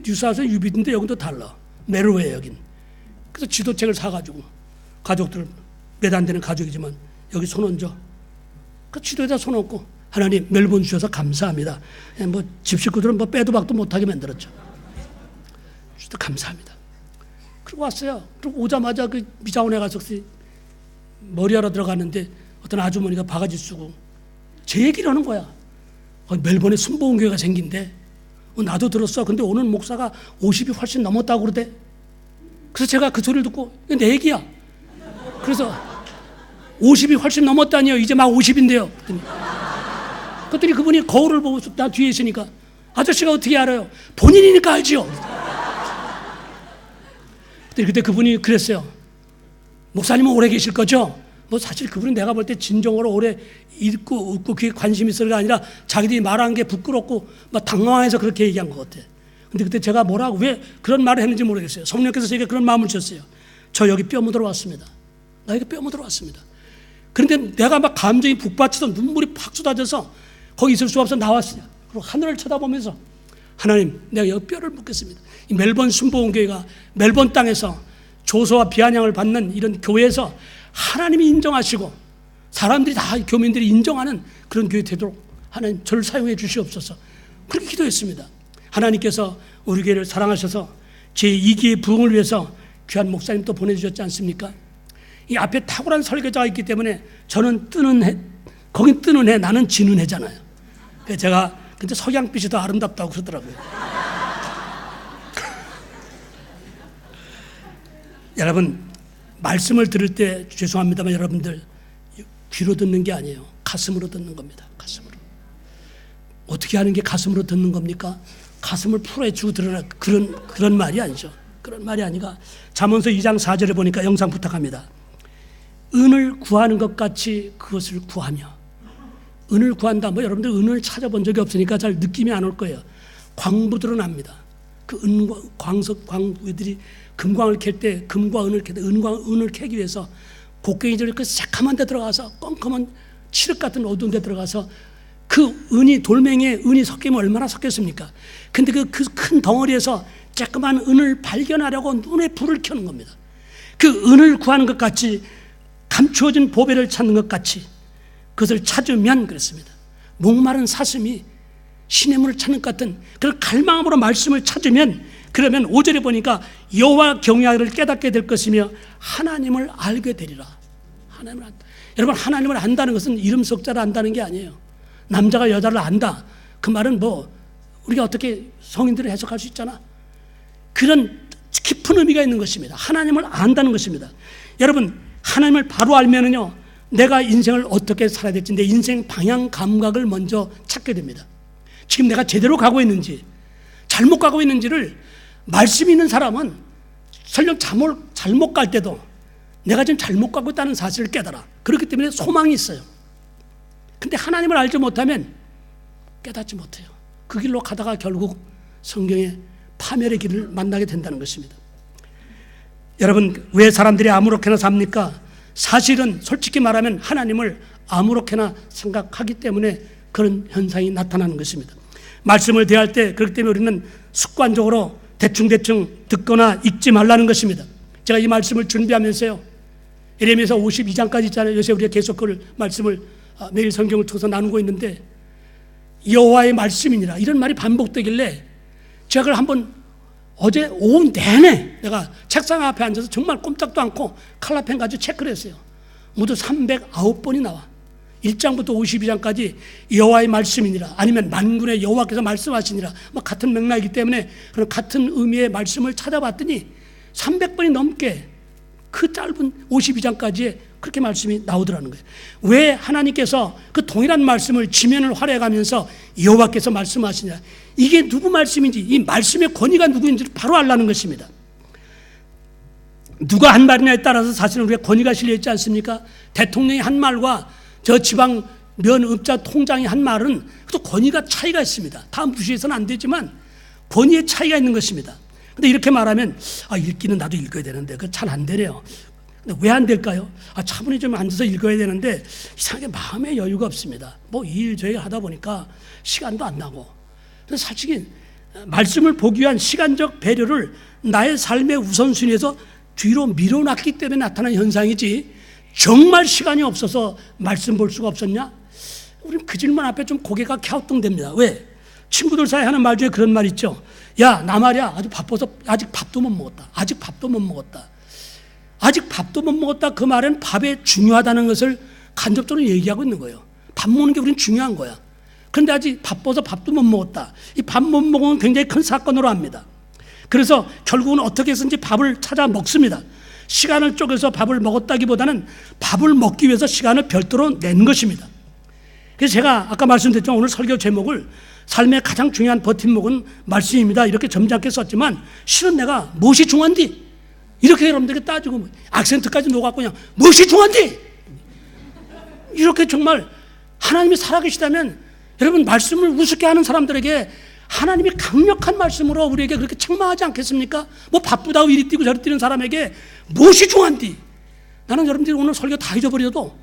뉴스하우스 UBD인데 여기도 달라. 메르웨 여긴. 그래서 지도책을 사가지고, 가족들 몇 안 되는 가족이지만 여기 손 얹어. 그 지도에다 손 얹고, 하나님 멜번 주셔서 감사합니다. 집 식구들은 빼도 박도 못하게 만들었죠. 주셔서 감사합니다. 그리고 왔어요. 그리고 오자마자 그 미자원에 가서 머리하러 들어갔는데 어떤 아주머니가 바가지 쓰고 제 얘기를 하는 거야. 멜번에 순복음교회가 생긴대. 나도 들었어. 근데 오는 목사가 50이 훨씬 넘었다고 그러대. 그래서 제가 그 소리를 듣고, 내 얘기야. 그래서 50이 훨씬 넘었다니요. 이제 막 50인데요. 그랬더니 그분이 거울을 보고 나 뒤에 있으니까, 아저씨가 어떻게 알아요? 본인이니까 알지요. 그때 그분이 그랬어요. 목사님은 오래 계실 거죠? 사실 그분은 내가 볼 때 진정으로 오래 읽고 웃고 그게 관심 있어가 아니라 자기들이 말한 게 부끄럽고 막 당황해서 그렇게 얘기한 것 같아. 근데 그때 제가 왜 그런 말을 했는지 모르겠어요. 성령께서 제게 그런 마음을 주셨어요. 저 여기 뼈 묻으러 왔습니다. 나 여기 뼈 묻으러 왔습니다. 그런데 내가 막 감정이 북받쳐서 눈물이 팍 쏟아져서 거기 있을 수 없어 나왔어요. 그리고 하늘을 쳐다보면서, 하나님, 내가 여기 뼈를 묻겠습니다. 이 멜번 순복음교회가 멜번 땅에서 조소와 비아냥을 받는 이런 교회에서 하나님이 인정하시고 사람들이 다, 교민들이 인정하는 그런 교회 되도록 하나님 저를 사용해 주시옵소서. 그렇게 기도했습니다. 하나님께서 우리 교회를 사랑하셔서 제2기의 부흥을 위해서 귀한 목사님 또 보내주셨지 않습니까? 이 앞에 탁월한 설교자가 있기 때문에 저는 뜨는 해, 거긴 뜨는 해, 나는 지는 해잖아요. 그래서 제가 근데 석양빛이 더 아름답다고 그러더라고요. 여러분, 말씀을 들을 때 죄송합니다만 여러분들 귀로 듣는 게 아니에요. 가슴으로 듣는 겁니다. 가슴으로. 어떻게 하는 게 가슴으로 듣는 겁니까? 가슴을 풀어주고 들으라, 그런 말이 아니죠. 그런 말이 아니라 잠언서 2장 4절에 보니까 영상 부탁합니다. 은을 구하는 것 같이 그것을 구하며. 은을 구한다. 여러분들 은을 찾아본 적이 없으니까 잘 느낌이 안 올 거예요. 광부들은 압니다. 그 광부들이 금광을 캘 때, 금과 은을 캘 때, 은을 캐기 위해서 곡괭이들 그 새카만 데 들어가서 껌껌한 칠흑 같은 어두운 데 들어가서 그 은이, 돌멩이에 은이 섞이면 얼마나 섞였습니까? 근데 그 큰 덩어리에서 조그만 은을 발견하려고 눈에 불을 켜는 겁니다. 그 은을 구하는 것 같이, 감추어진 보배를 찾는 것 같이 그것을 찾으면, 그랬습니다. 목마른 사슴이 시냇물을 찾는 것 같은 그런 갈망함으로 말씀을 찾으면, 그러면 5절에 보니까 여호와 경외하기를 깨닫게 될 것이며 하나님을 알게 되리라. 하나님을 안다. 여러분, 하나님을 안다는 것은 이름 석자를 안다는 게 아니에요. 남자가 여자를 안다, 그 말은 우리가 어떻게 성인들을 해석할 수 있잖아. 그런 깊은 의미가 있는 것입니다. 하나님을 안다는 것입니다. 여러분, 하나님을 바로 알면은요, 내가 인생을 어떻게 살아야 될지, 내 인생 방향 감각을 먼저 찾게 됩니다. 지금 내가 제대로 가고 있는지 잘못 가고 있는지를, 말씀 있는 사람은 설령 잘못 갈 때도 내가 지금 잘못 가고 있다는 사실을 깨달아. 그렇기 때문에 소망이 있어요. 근데 하나님을 알지 못하면 깨닫지 못해요. 그 길로 가다가 결국 성경의 파멸의 길을 만나게 된다는 것입니다. 여러분, 왜 사람들이 아무렇게나 삽니까? 사실은 솔직히 말하면 하나님을 아무렇게나 생각하기 때문에 그런 현상이 나타나는 것입니다. 말씀을 대할 때 그렇기 때문에 우리는 습관적으로 대충대충 듣거나 읽지 말라는 것입니다. 제가 이 말씀을 준비하면서요, 예레미야서 52장까지 있잖아요. 요새 우리가 계속 그 말씀을 매일 성경을 통해서 나누고 있는데, 여호와의 말씀이니라 이런 말이 반복되길래 제가 그걸 한번 어제 오후 내내 내가 책상 앞에 앉아서 정말 꼼짝도 않고 칼라펜 가지고 체크를 했어요. 모두 309번이 나와. 1장부터 52장까지 여호와의 말씀이니라, 아니면 만군의 여호와께서 말씀하시니라, 같은 맥락이기 때문에 그런 같은 의미의 말씀을 찾아봤더니 300번이 넘게 그 짧은 52장까지에 그렇게 말씀이 나오더라는 거예요. 왜 하나님께서 그 동일한 말씀을 지면을 활용하면서 여호와께서 말씀하시냐, 이게 누구 말씀인지, 이 말씀의 권위가 누구인지를 바로 알라는 것입니다. 누가 한 말이냐에 따라서 사실은 우리가 권위가 실려있지 않습니까? 대통령이 한 말과 저 지방 면업자 통장이 한 말은 또 권위가 차이가 있습니다. 다 무시해서는 안 되지만 권위의 차이가 있는 것입니다. 근데 이렇게 말하면 읽기는 나도 읽어야 되는데 그거 잘 안 되네요. 근데 왜 안 될까요? 차분히 좀 앉아서 읽어야 되는데 이상하게 마음의 여유가 없습니다. 이 일 저 일 하다 보니까 시간도 안 나고. 그래서 솔직히 말씀을 보기 위한 시간적 배려를 나의 삶의 우선순위에서 뒤로 밀어놨기 때문에 나타난 현상이지, 정말 시간이 없어서 말씀 볼 수가 없었냐? 우리는 그 질문 앞에 좀 고개가 갸우뚱됩니다. 왜? 친구들 사이에 하는 말 중에 그런 말 있죠. 야, 나 말이야 아주 바빠서 아직 밥도 못 먹었다. 아직 밥도 못 먹었다. 아직 밥도 못 먹었다. 그 말은 밥이 중요하다는 것을 간접적으로 얘기하고 있는 거예요. 밥 먹는 게 우리는 중요한 거야. 그런데 아직 바빠서 밥도 못 먹었다. 이 밥 못 먹으면 굉장히 큰 사건으로 합니다. 그래서 결국은 어떻게 해서든지 밥을 찾아 먹습니다. 시간을 쪼개서 밥을 먹었다기보다는 밥을 먹기 위해서 시간을 별도로 낸 것입니다. 그래서 제가 아까 말씀드렸지만 오늘 설교 제목을 삶의 가장 중요한 버팀목은 말씀입니다 이렇게 점잖게 썼지만, 실은 내가 무엇이 중요한디? 이렇게 여러분들에게 따지고 악센트까지 녹았고 그냥 무엇이 중요한디? 이렇게 정말 하나님이 살아계시다면 여러분, 말씀을 우습게 하는 사람들에게 하나님이 강력한 말씀으로 우리에게 그렇게 책망하지 않겠습니까? 바쁘다고 이리 뛰고 저리 뛰는 사람에게 무엇이 중요한디? 나는 여러분들이 오늘 설교 다 잊어버려도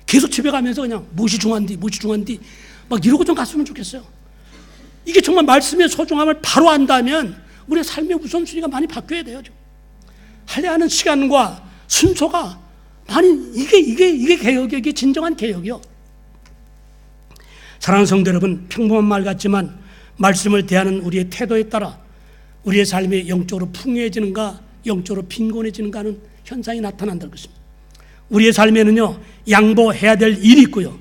계속 집에 가면서 그냥 무엇이 중요한디? 무엇이 중요한디? 이러고 좀 갔으면 좋겠어요. 이게 정말 말씀의 소중함을 바로 안다면 우리의 삶의 우선순위가 많이 바뀌어야 돼요. 하려 하는 시간과 순서가 많이, 이게 개혁이요. 이게 진정한 개혁이요. 사랑하는 성도 여러분, 평범한 말 같지만 말씀을 대하는 우리의 태도에 따라 우리의 삶이 영적으로 풍요해지는가 영적으로 빈곤해지는가 하는 현상이 나타난다는 것입니다. 우리의 삶에는요, 양보해야 될 일이 있고요,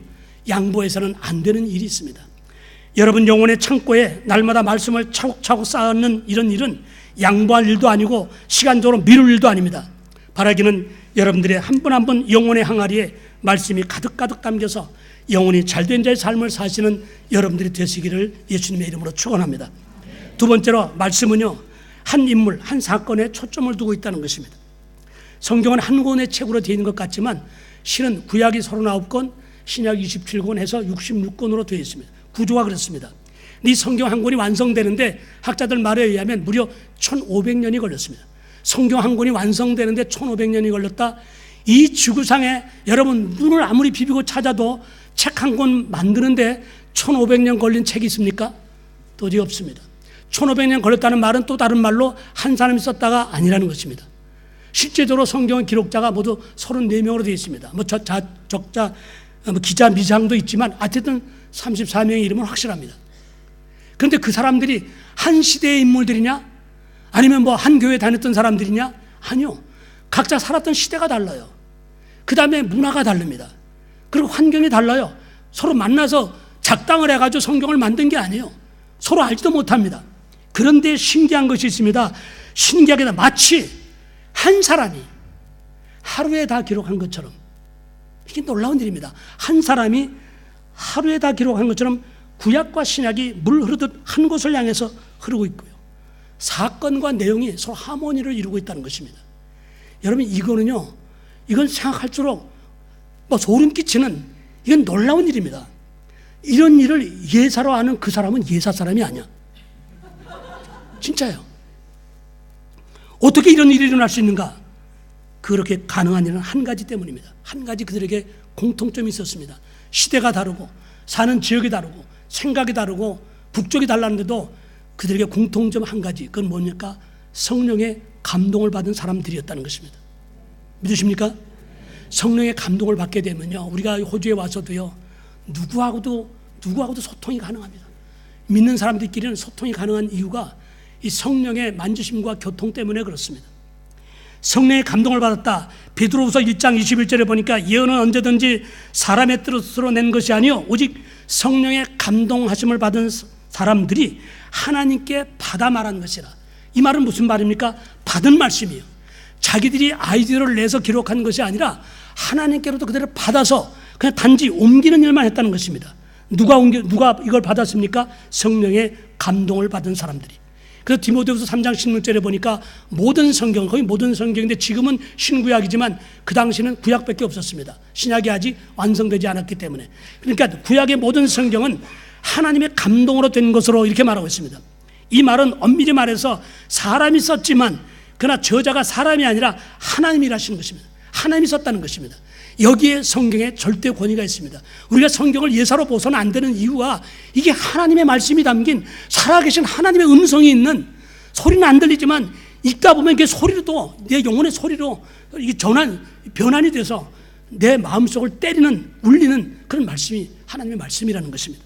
양보해서는 안 되는 일이 있습니다. 여러분 영혼의 창고에 날마다 말씀을 차곡차곡 쌓는 이런 일은 양보할 일도 아니고 시간적으로 미룰 일도 아닙니다. 바라기는 여러분들의 한 분 한 분 영혼의 항아리에 말씀이 가득가득 담겨서 영혼이 잘된 자의 삶을 사시는 여러분들이 되시기를 예수님의 이름으로 축원합니다. 두 번째로, 말씀은요, 한 인물, 한 사건에 초점을 두고 있다는 것입니다. 성경은 한 권의 책으로 되어 있는 것 같지만 실은 구약이 39권, 신약 27권 해서 66권으로 되어 있습니다. 구조가 그렇습니다. 이 성경 한 권이 완성되는데 학자들 말에 의하면 무려 1500년이 걸렸습니다. 성경 한 권이 완성되는데 1500년이 걸렸다. 이 지구상에 여러분 눈을 아무리 비비고 찾아도 책 한 권 만드는데 1500년 걸린 책이 있습니까? 도저히 없습니다. 1500년 걸렸다는 말은 또 다른 말로 한 사람이 썼다가 아니라는 것입니다. 실제적으로 성경 기록자가 모두 34명으로 되어 있습니다. 적자, 기자, 미장도 있지만 어쨌든 34명의 이름은 확실합니다. 그런데 그 사람들이 한 시대의 인물들이냐? 아니면 한 교회 다녔던 사람들이냐? 아니요. 각자 살았던 시대가 달라요. 그 다음에 문화가 다릅니다. 그리고 환경이 달라요. 서로 만나서 작당을 해가지고 성경을 만든 게 아니에요. 서로 알지도 못합니다. 그런데 신기한 것이 있습니다. 신기하게도 마치 한 사람이 하루에 다 기록한 것처럼, 이게 놀라운 일입니다. 한 사람이 하루에 다 기록한 것처럼 구약과 신약이 물 흐르듯 한 곳을 향해서 흐르고 있고요, 사건과 내용이 서로 하모니를 이루고 있다는 것입니다. 여러분, 이거는요, 이건 생각할수록 소름 끼치는, 이건 놀라운 일입니다. 이런 일을 예사로 하는 그 사람은 예사 사람이 아니야. 진짜요. 어떻게 이런 일이 일어날 수 있는가? 그렇게 가능한 일은 한 가지 때문입니다. 한 가지 그들에게 공통점이 있었습니다. 시대가 다르고 사는 지역이 다르고 생각이 다르고 국적이 달랐는데도 그들에게 공통점 한 가지, 그건 뭡니까? 성령의 감동을 받은 사람들이었다는 것입니다. 믿으십니까? 성령의 감동을 받게 되면요, 우리가 호주에 와서도요, 누구하고도 소통이 가능합니다. 믿는 사람들끼리는 소통이 가능한 이유가 이 성령의 만지심과 교통 때문에 그렇습니다. 성령의 감동을 받았다. 베드로후서 1장 21절에 보니까 예언은 언제든지 사람의 뜻으로 낸 것이 아니요 오직 성령의 감동하심을 받은 사람들이 하나님께 받아 말한 것이라. 이 말은 무슨 말입니까? 받은 말씀이에요. 자기들이 아이디어를 내서 기록한 것이 아니라 하나님께로부터 그대로 받아서 그냥 단지 옮기는 일만 했다는 것입니다. 누가 이걸 받았습니까? 성령의 감동을 받은 사람들이. 그래서 디모데후서 3장 16절에 보니까 모든 성경, 거의 모든 성경인데 지금은 신구약이지만 그 당시는 구약밖에 없었습니다. 신약이 아직 완성되지 않았기 때문에. 그러니까 구약의 모든 성경은 하나님의 감동으로 된 것으로 이렇게 말하고 있습니다. 이 말은 엄밀히 말해서 사람이 썼지만 그러나 저자가 사람이 아니라 하나님이라시는 것입니다. 하나님이 썼다는 것입니다. 여기에 성경에 절대 권위가 있습니다. 우리가 성경을 예사로 보서는 안 되는 이유가 이게 하나님의 말씀이 담긴 살아계신 하나님의 음성이 있는, 소리는 안 들리지만 읽다 보면 이게 소리로도, 내 영혼의 소리로 이게 변환이 돼서 내 마음속을 때리는, 울리는 그런 말씀이 하나님의 말씀이라는 것입니다.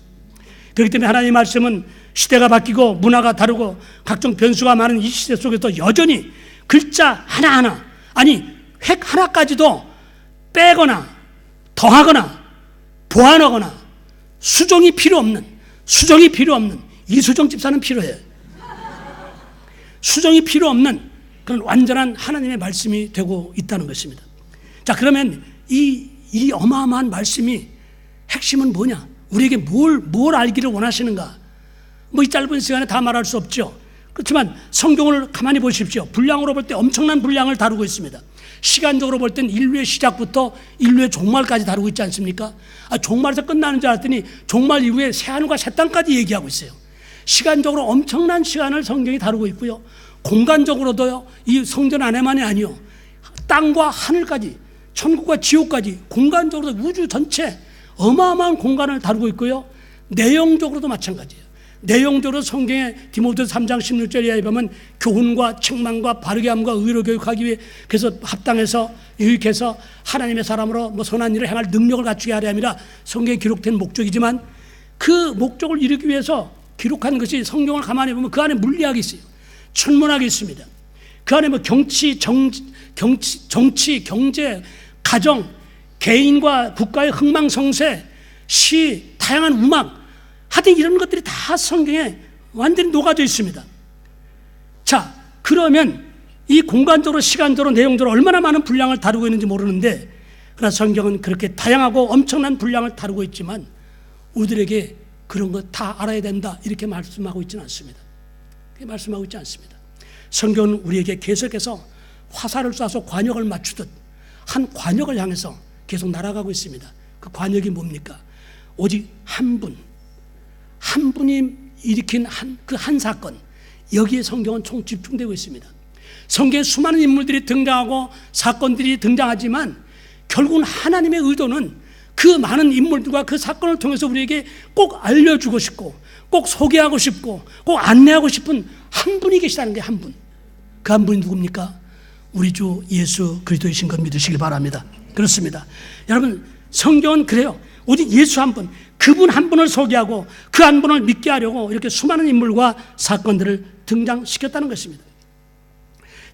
그렇기 때문에 하나님의 말씀은 시대가 바뀌고 문화가 다르고 각종 변수가 많은 이 시대 속에서 여전히 글자 하나하나, 아니 획 하나까지도 빼거나 더하거나 보완하거나 수정이 필요 없는 이수정 집사는 필요해요. 수정이 필요 없는 그런 완전한 하나님의 말씀이 되고 있다는 것입니다. 자, 그러면 이 어마어마한 말씀이 핵심은 뭐냐? 우리에게 뭘 알기를 원하시는가? 이 짧은 시간에 다 말할 수 없죠. 그렇지만 성경을 가만히 보십시오. 분량으로 볼 때 엄청난 분량을 다루고 있습니다. 시간적으로 볼 땐 인류의 시작부터 인류의 종말까지 다루고 있지 않습니까? 종말에서 끝나는 줄 알았더니 종말 이후에 새하늘과 새 땅까지 얘기하고 있어요. 시간적으로 엄청난 시간을 성경이 다루고 있고요. 공간적으로도요, 이 성전 안에만이 아니요, 땅과 하늘까지, 천국과 지옥까지 공간적으로도 우주 전체 어마어마한 공간을 다루고 있고요. 내용적으로도 마찬가지예요. 내용적으로 성경에 디모데후서 3장 16절에 보면 교훈과 책망과 바르게 함과 의로 교육하기 위해, 그래서 합당해서 유익해서 하나님의 사람으로 선한 일을 행할 능력을 갖추게 하려 함이라 성경에 기록된 목적이지만, 그 목적을 이루기 위해서 기록한 것이 성경을 가만히 보면 그 안에 물리학이 있어요. 천문학이 있습니다. 그 안에 정치, 경제, 가정, 개인과 국가의 흥망성쇠, 시, 다양한 음악, 하여튼 이런 것들이 다 성경에 완전히 녹아져 있습니다. 자, 그러면 이 공간적으로, 시간적으로, 내용적으로 얼마나 많은 분량을 다루고 있는지 모르는데, 그러나 성경은 그렇게 다양하고 엄청난 분량을 다루고 있지만 우리들에게 그런 거 다 알아야 된다 이렇게 말씀하고 있지는 않습니다. 그렇게 말씀하고 있지 않습니다. 성경은 우리에게 계속해서 화살을 쏴서 관역을 맞추듯 한 관역을 향해서 계속 날아가고 있습니다. 그 관역이 뭡니까? 오직 한 분이 일으킨 한 사건, 여기에 성경은 총 집중되고 있습니다. 성경에 수많은 인물들이 등장하고 사건들이 등장하지만 결국은 하나님의 의도는 그 많은 인물들과 그 사건을 통해서 우리에게 꼭 알려주고 싶고 꼭 소개하고 싶고 꼭 안내하고 싶은 한 분이 계시다는 게 한 분. 그 한 분이 누굽니까? 우리 주 예수 그리스도이신 것 믿으시길 바랍니다. 그렇습니다. 여러분, 성경은 그래요. 오직 예수 한 분, 그분 한 분을 소개하고 그 한 분을 믿게 하려고 이렇게 수많은 인물과 사건들을 등장시켰다는 것입니다.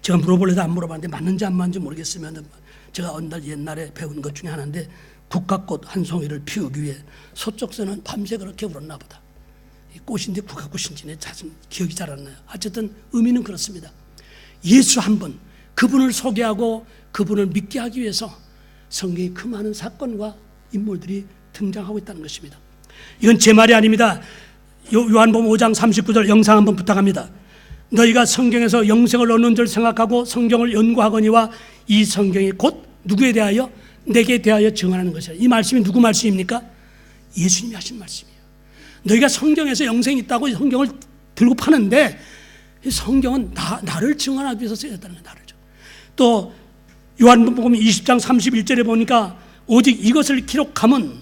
제가 물어보려도 안 물어봤는데 맞는지 안 맞는지 모르겠으면, 제가 어느 날 옛날에 배운 것 중에 하나인데, 국화꽃 한 송이를 피우기 위해 서쪽서는 밤새 그렇게 울었나 보다. 이 꽃인데 국화꽃인지 자신 기억이 잘 안 나요. 어쨌든 의미는 그렇습니다. 예수 한 분, 그분을 소개하고 그분을 믿게 하기 위해서 성경에 그 많은 사건과 인물들이 등장하고 있다는 것입니다. 이건 제 말이 아닙니다. 요한복음 5장 39절 영상 한번 부탁합니다. 너희가 성경에서 영생을 얻는 줄 생각하고 성경을 연구하거니와 이 성경이 곧 누구에 대하여? 내게 대하여 증언하는 것이라. 이 말씀이 누구 말씀입니까? 예수님이 하신 말씀이에요. 너희가 성경에서 영생이 있다고 성경을 들고 파는데 이 성경은 나를 증언하기 위해서 쓰였다는 거예요. 나를. 또 요한복음 20장 31절에 보니까 오직 이것을 기록함은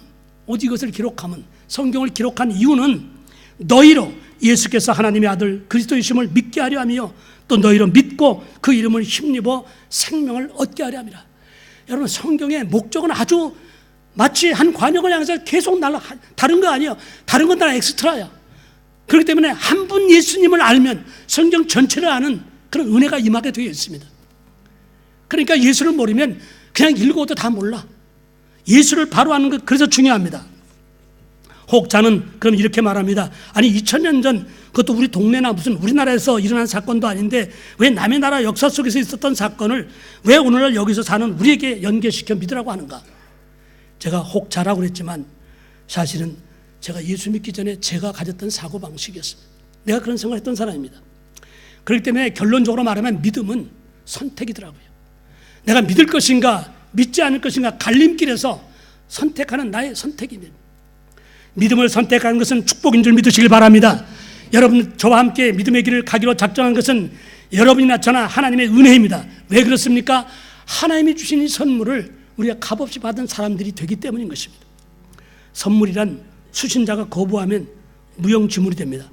성경을 기록한 이유는 너희로 예수께서 하나님의 아들 그리스도이심을 믿게 하려 하며 또 너희로 믿고 그 이름을 힘입어 생명을 얻게 하려 함이라. 여러분, 성경의 목적은 아주 마치 한 관역을 향해서 계속 다른 거 아니에요. 다른 건 다 엑스트라야. 그렇기 때문에 한 분 예수님을 알면 성경 전체를 아는 그런 은혜가 임하게 되어 있습니다. 그러니까 예수를 모르면 그냥 읽어도 다 몰라. 예수를 바로 아는 것, 그래서 중요합니다. 혹자는 그럼 이렇게 말합니다. 아니 2000년 전 그것도 우리 동네나 무슨 우리나라에서 일어난 사건도 아닌데 왜 남의 나라 역사 속에서 있었던 사건을 왜 오늘날 여기서 사는 우리에게 연계시켜 믿으라고 하는가? 제가 혹자라고 그랬지만 사실은 제가 예수 믿기 전에 제가 가졌던 사고방식이었습니다. 내가 그런 생각을 했던 사람입니다. 그렇기 때문에 결론적으로 말하면 믿음은 선택이더라고요. 내가 믿을 것인가 믿지 않을 것인가 갈림길에서 선택하는 나의 선택입니다. 믿음을 선택하는 것은 축복인 줄 믿으시길 바랍니다. 여러분, 저와 함께 믿음의 길을 가기로 작정한 것은 여러분이나 저나 하나님의 은혜입니다. 왜 그렇습니까? 하나님이 주신 이 선물을 우리가 값없이 받은 사람들이 되기 때문인 것입니다. 선물이란 수신자가 거부하면 무용지물이 됩니다.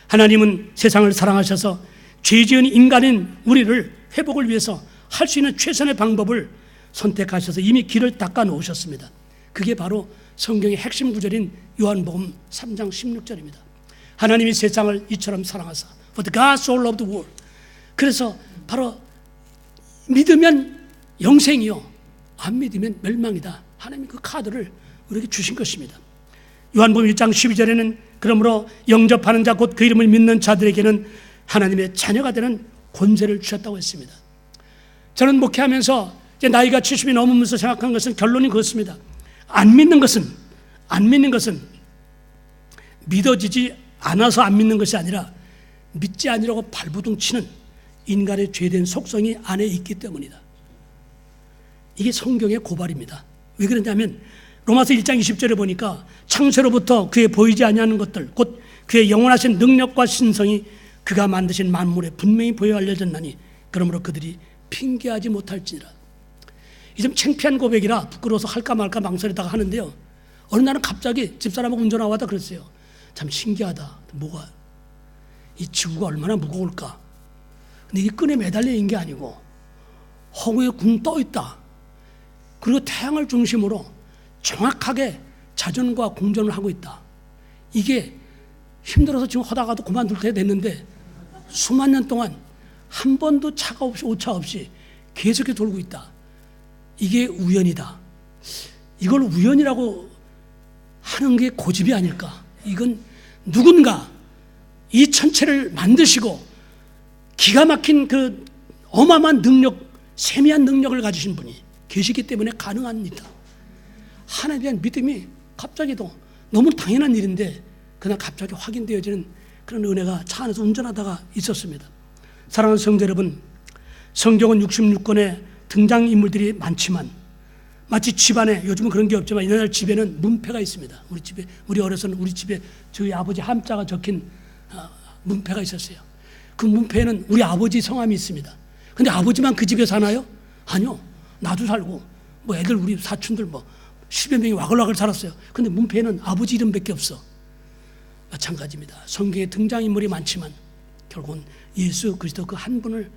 하나님은 세상을 사랑하셔서 죄 지은 인간인 우리를 회복을 위해서 할 수 있는 최선의 방법을 선택하셔서 이미 길을 닦아 놓으셨습니다. 그게 바로 성경의 핵심 구절인 요한복음 3장 16절입니다. 하나님이 세상을 이처럼 사랑하사 For the God so loved the world. 그래서 바로 믿으면 영생이요, 안 믿으면 멸망이다. 하나님이 그 카드를 우리에게 주신 것입니다. 요한복음 1장 12절에는 그러므로 영접하는 자 곧 그 이름을 믿는 자들에게는 하나님의 자녀가 되는 권세를 주셨다고 했습니다. 저는 목회하면서 이제 나이가 70이 넘으면서 생각한 것은 결론이 그렇습니다. 안 믿는 것은 믿어지지 않아서 안 믿는 것이 아니라 믿지 아니라고 발부둥 치는 인간의 죄된 속성이 안에 있기 때문이다. 이게 성경의 고발입니다. 왜 그러냐면 로마서 1장 20절에 보니까 창세로부터 그의 보이지 아니하는 것들 곧 그의 영원하신 능력과 신성이 그가 만드신 만물에 분명히 보여 알려졌나니 그러므로 그들이 핑계하지 못할지니라. 이 좀 창피한 고백이라 부끄러워서 할까 말까 망설이다가 하는데요, 어느 날은 갑자기 집사람하고 운전하고 하다 그랬어요. 참 신기하다. 뭐가? 이 지구가 얼마나 무거울까? 근데 이게 끈에 매달려 있는 게 아니고 허공에 붕 떠 있다. 그리고 태양을 중심으로 정확하게 자전과 공전을 하고 있다. 이게 힘들어서 지금 하다가도 그만둘 때 됐는데 수만 년 동안 한 번도 차가 없이 오차 없이 계속해 돌고 있다. 이게 우연이다. 이걸 우연이라고 하는 게 고집이 아닐까? 이건 누군가 이 천체를 만드시고 기가 막힌 그 어마어마한 능력, 세미한 능력을 가지신 분이 계시기 때문에 가능한 일이다. 하나님에 대한 믿음이 갑자기도 너무 당연한 일인데 그날 갑자기 확인되어지는 그런 은혜가 차 안에서 운전하다가 있었습니다. 사랑하는 성도 여러분, 성경은 66권의 등장인물들이 많지만 마치 집안에, 요즘은 그런 게 없지만 옛날 집에는 문패가 있습니다. 우리 집에, 우리 어려서는 우리 집에 저희 아버지 함자가 적힌 문패가 있었어요. 그 문패에는 우리 아버지 성함이 있습니다. 근데 아버지만 그 집에 사나요? 아니요. 나도 살고 뭐 애들 우리 사촌들 뭐 10여 명이 와글와글 살았어요. 근데 문패에는 아버지 이름밖에 없어. 마찬가지입니다. 성경에 등장인물이 많지만 결국은 예수 그리스도 그 한 분을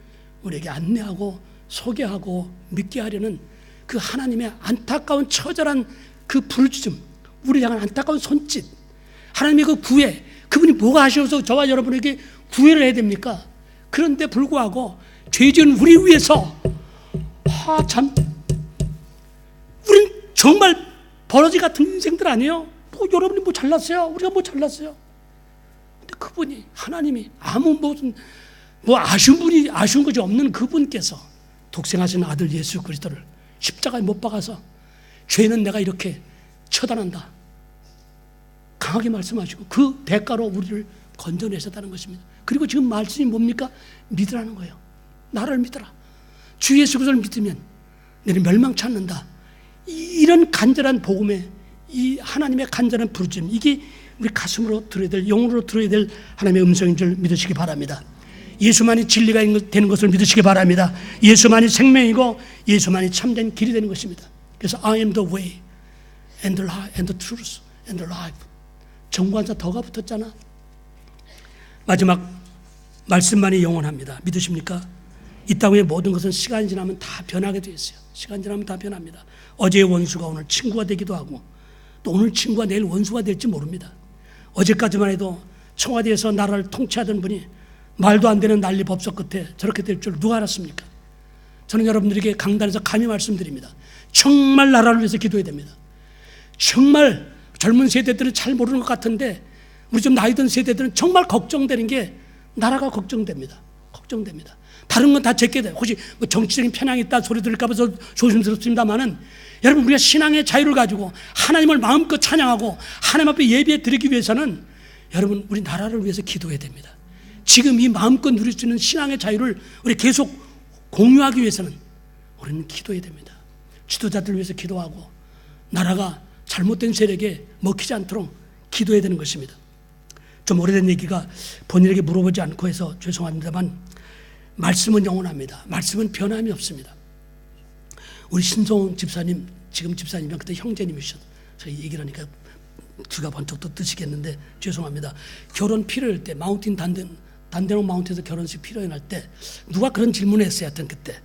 우리에게 안내하고 소개하고 믿게 하려는 그 하나님의 안타까운 처절한 그 부르짖음, 우리를 향한 안타까운 손짓, 하나님의 그 구애, 그분이 뭐가 하셔서 저와 여러분에게 구애를 해야 됩니까? 그런데 불구하고 죄 지은 우리 위해서 참 우린 정말 버러지 같은 인생들 아니에요? 뭐 여러분이 뭐 잘났어요? 우리가 뭐 잘났어요? 근데 그분이 하나님이 아무 무슨 뭐 아쉬운 것이 없는 그분께서 독생하신 아들 예수 그리스도를 십자가에 못 박아서 죄는 내가 이렇게 처단한다 강하게 말씀하시고 그 대가로 우리를 건져내셨다는 것입니다. 그리고 지금 말씀이 뭡니까? 믿으라는 거예요. 나를 믿어라. 주 예수 그리스도를 믿으면 너희는 멸망치 않는다. 이런 간절한 복음에 이 하나님의 간절한 부르심, 이게 우리 가슴으로 들어야 될, 영으로 들어야 될 하나님의 음성인 줄 믿으시기 바랍니다. 예수만이 진리가 되는 것을 믿으시기 바랍니다. 예수만이 생명이고 예수만이 참된 길이 되는 것입니다. 그래서 I am the way and the life and the truth and the life. 정관사 더가 붙었잖아. 마지막 말씀만이 영원합니다. 믿으십니까? 이 땅의 모든 것은 시간이 지나면 다 변하게 되어 있어요. 시간 지나면 다 변합니다. 어제의 원수가 오늘 친구가 되기도 하고 또 오늘 친구가 내일 원수가 될지 모릅니다. 어제까지만 해도 청와대에서 나라를 통치하던 분이 말도 안 되는 난리 법석 끝에 저렇게 될 줄 누가 알았습니까? 저는 여러분들에게 강단에서 감히 말씀드립니다. 정말 나라를 위해서 기도해야 됩니다. 정말 젊은 세대들은 잘 모르는 것 같은데 우리 좀 나이 든 세대들은 정말 걱정되는 게 나라가 걱정됩니다. 걱정됩니다. 다른 건 다 제게 돼요. 혹시 뭐 정치적인 편향이 있다 소리 들을까 봐 조심스럽습니다만은 여러분, 우리가 신앙의 자유를 가지고 하나님을 마음껏 찬양하고 하나님 앞에 예배 드리기 위해서는 여러분, 우리 나라를 위해서 기도해야 됩니다. 지금 이 마음껏 누릴 수 있는 신앙의 자유를 우리 계속 공유하기 위해서는 우리는 기도해야 됩니다. 지도자들을 위해서 기도하고 나라가 잘못된 세력에 먹히지 않도록 기도해야 되는 것입니다. 좀 오래된 얘기가 본인에게 물어보지 않고 해서 죄송합니다만 말씀은 영원합니다. 말씀은 변함이 없습니다. 우리 신성훈 집사님, 지금 집사님은 그때 형제님이셨어요. 저희 얘기를 하니까 귀가 번쩍 또 뜨시겠는데 죄송합니다. 결혼 필요할 때 마운틴 단대롱 마운틴에서 결혼식 필요할 때 누가 그런 질문을 했어요. 하여튼 그때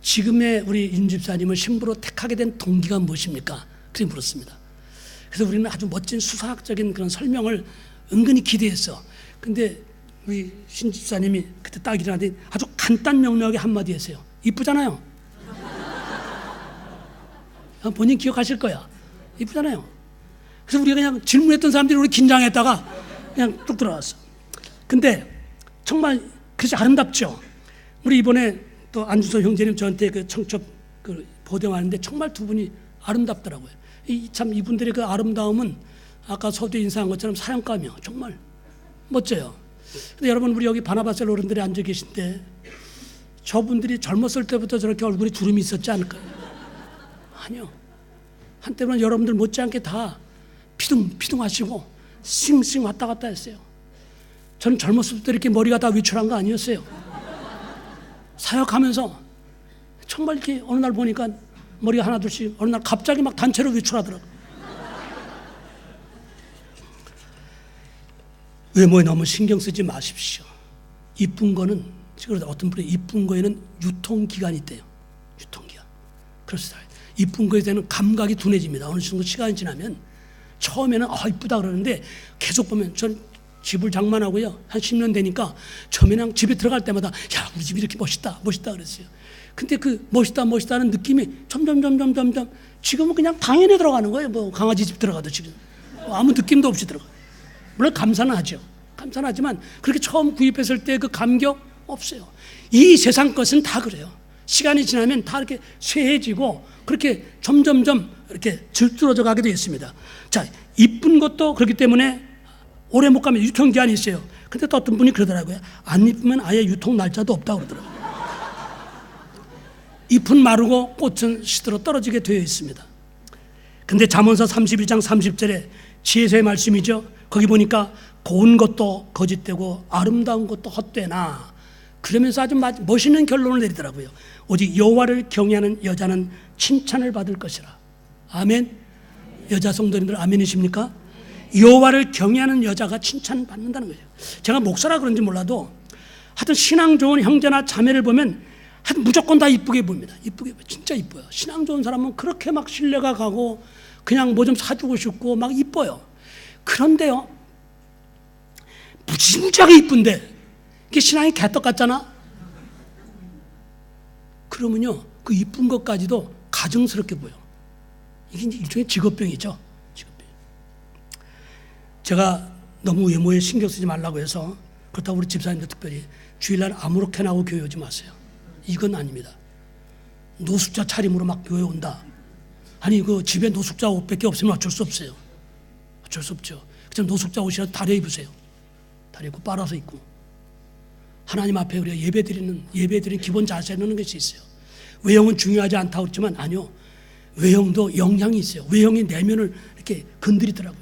지금의 우리 윤 집사님을 신부로 택하게 된 동기가 무엇입니까? 그렇게 물었습니다. 그래서 우리는 아주 멋진 수사학적인 그런 설명을 은근히 기대했어. 근데 우리 신 집사님이 그때 딱 일어나더니 아주 간단 명료하게 한마디 했어요. 이쁘잖아요. 본인 기억하실 거야. 이쁘잖아요. 그래서 우리가 그냥 질문했던 사람들이 우리 긴장했다가 그냥 뚝 들어갔어. 근데 정말 그렇지 아름답죠. 우리 이번에 또 안준서 형제님 저한테 그 청첩 그 보대하는데 정말 두 분이 아름답더라고요. 참 이분들의 그 아름다움은 아까 서두에 인사한 것처럼 사랑감이요. 정말 멋져요. 근데 여러분, 우리 여기 바나바셀 어른들이 앉아 계신데 저분들이 젊었을 때부터 저렇게 얼굴에 주름이 있었지 않을까요? 아니요. 한때는 여러분들 못지않게 다 피둥피둥하시고 싱싱 왔다 갔다 했어요. 저는 젊었을 때 이렇게 머리가 다 위출한 거 아니었어요. 사역하면서 정말 이렇게 어느 날 보니까 머리가 하나 둘씩 어느 날 갑자기 막 단체로 위출하더라고요. 외모에 너무 신경 쓰지 마십시오. 이쁜 거는, 어떤 분이 이쁜 거에는 유통기간이 있대요. 유통기간. 그렇습니다. 이쁜 거에 대한 감각이 둔해집니다. 어느 정도 시간이 지나면 처음에는 이쁘다 그러는데 계속 보면 전 집을 장만하고요. 한 10년 되니까 처음에는 집에 들어갈 때마다 야, 우리 집이 이렇게 멋있다 그랬어요. 근데 그 멋있다는 느낌이 점점 지금은 그냥 당연히 들어가는 거예요. 뭐 강아지 집 들어가도 지금 아무 느낌도 없이 들어가요. 물론 감사는 하죠. 감사는 하지만 그렇게 처음 구입했을 때 그 감격 없어요. 이 세상 것은 다 그래요. 시간이 지나면 다 이렇게 쇠해지고 그렇게 점점점 이렇게 질투러져 가게 되어 있습니다. 자, 이쁜 것도 그렇기 때문에 오래 못 가면 유통기한이 있어요. 근데 또 어떤 분이 그러더라고요. 안 이쁘면 아예 유통 날짜도 없다고 그러더라고요. 잎은 마르고 꽃은 시들어 떨어지게 되어 있습니다. 근데 잠언서 31장 30절에 지혜서의 말씀이죠. 거기 보니까 고운 것도 거짓되고 아름다운 것도 헛되나, 그러면서 아주 멋있는 결론을 내리더라고요. 오직 여호와를 경외하는 여자는 칭찬을 받을 것이라. 아멘. 여자 성도님들 아멘이십니까? 여호와를 경외하는 여자가 칭찬받는다는 거예요. 제가 목사라 그런지 몰라도 하여튼 신앙 좋은 형제나 자매를 보면 하여튼 무조건 다 이쁘게 보입니다. 이쁘게, 진짜 이뻐요. 신앙 좋은 사람은 그렇게 막 신뢰가 가고 그냥 뭐 좀 사주고 싶고 막 이뻐요. 그런데요, 무지무지하게 이쁜데 이게 신앙이 개떡 같잖아. 그러면요, 그 이쁜 것까지도 가증스럽게 보여. 이게 이제 일종의 직업병이죠. 직업병. 제가 너무 외모에 신경 쓰지 말라고 해서, 그렇다고 우리 집사님도 특별히 주일날 아무렇게나 하고 교회 오지 마세요. 이건 아닙니다. 노숙자 차림으로 막 교회 온다. 아니, 그 집에 노숙자 옷밖에 없으면 어쩔 수 없어요. 어쩔 수 없죠. 그냥 노숙자 옷이라도 다려 입으세요. 다려 입고 빨아서 입고. 하나님 앞에 우리가 예배드리는 기본 자세는 것이 있어요. 외형은 중요하지 않다고 그랬지만 아니요. 외형도 영향이 있어요. 외형이 내면을 이렇게 건드리더라고요.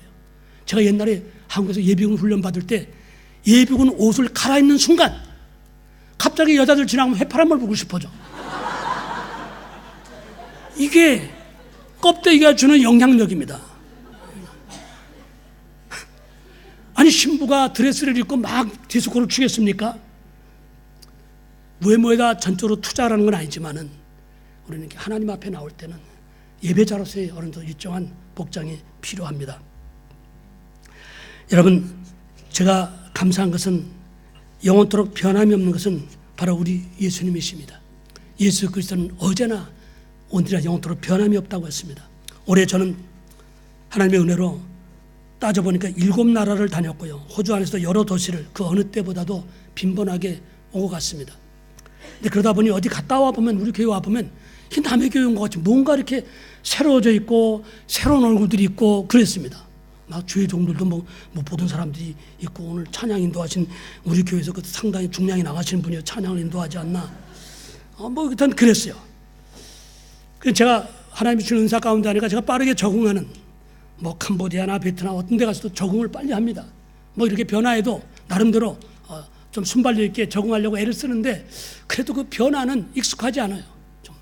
제가 옛날에 한국에서 예비군 훈련 받을 때 예비군 옷을 갈아입는 순간 갑자기 여자들 지나가면 해파람을 보고 싶어져. 이게 껍데기가 주는 영향력입니다. 아니 신부가 드레스를 입고 막 디스코를 추겠습니까? 외모에다 전적으로 투자하는 건 아니지만은 우리는 하나님 앞에 나올 때는 예배자로서의 어느 정도 일정한 복장이 필요합니다. 여러분, 제가 감사한 것은 영원토록 변함이 없는 것은 바로 우리 예수님이십니다. 예수 그리스도는 어제나 오늘이나 영원토록 변함이 없다고 했습니다. 올해 저는 하나님의 은혜로 따져보니까 7나라를 다녔고요. 호주 안에서도 여러 도시를 그 어느 때보다도 빈번하게 오고 갔습니다. 근데 그러다 보니 어디 갔다 와 보면 우리 교회 와 보면 남의 교회 온 것 같이 뭔가 이렇게 새로워져 있고 새로운 얼굴들이 있고 그랬습니다. 막 주의 종들도 못 보던 사람들이 있고 오늘 찬양 인도하신 우리 교회에서 그 상당히 중량이 나가시는 분이 찬양을 인도하지 않나. 뭐 일단 그랬어요. 그래서 제가 하나님이 주는 은사 가운데 하니까 제가 빠르게 적응하는 뭐 캄보디아나 베트남 어떤 데 가서도 적응을 빨리 합니다. 뭐 이렇게 변화해도 나름대로 좀 순발력 있게 적응하려고 애를 쓰는데 그래도 그 변화는 익숙하지 않아요. 좀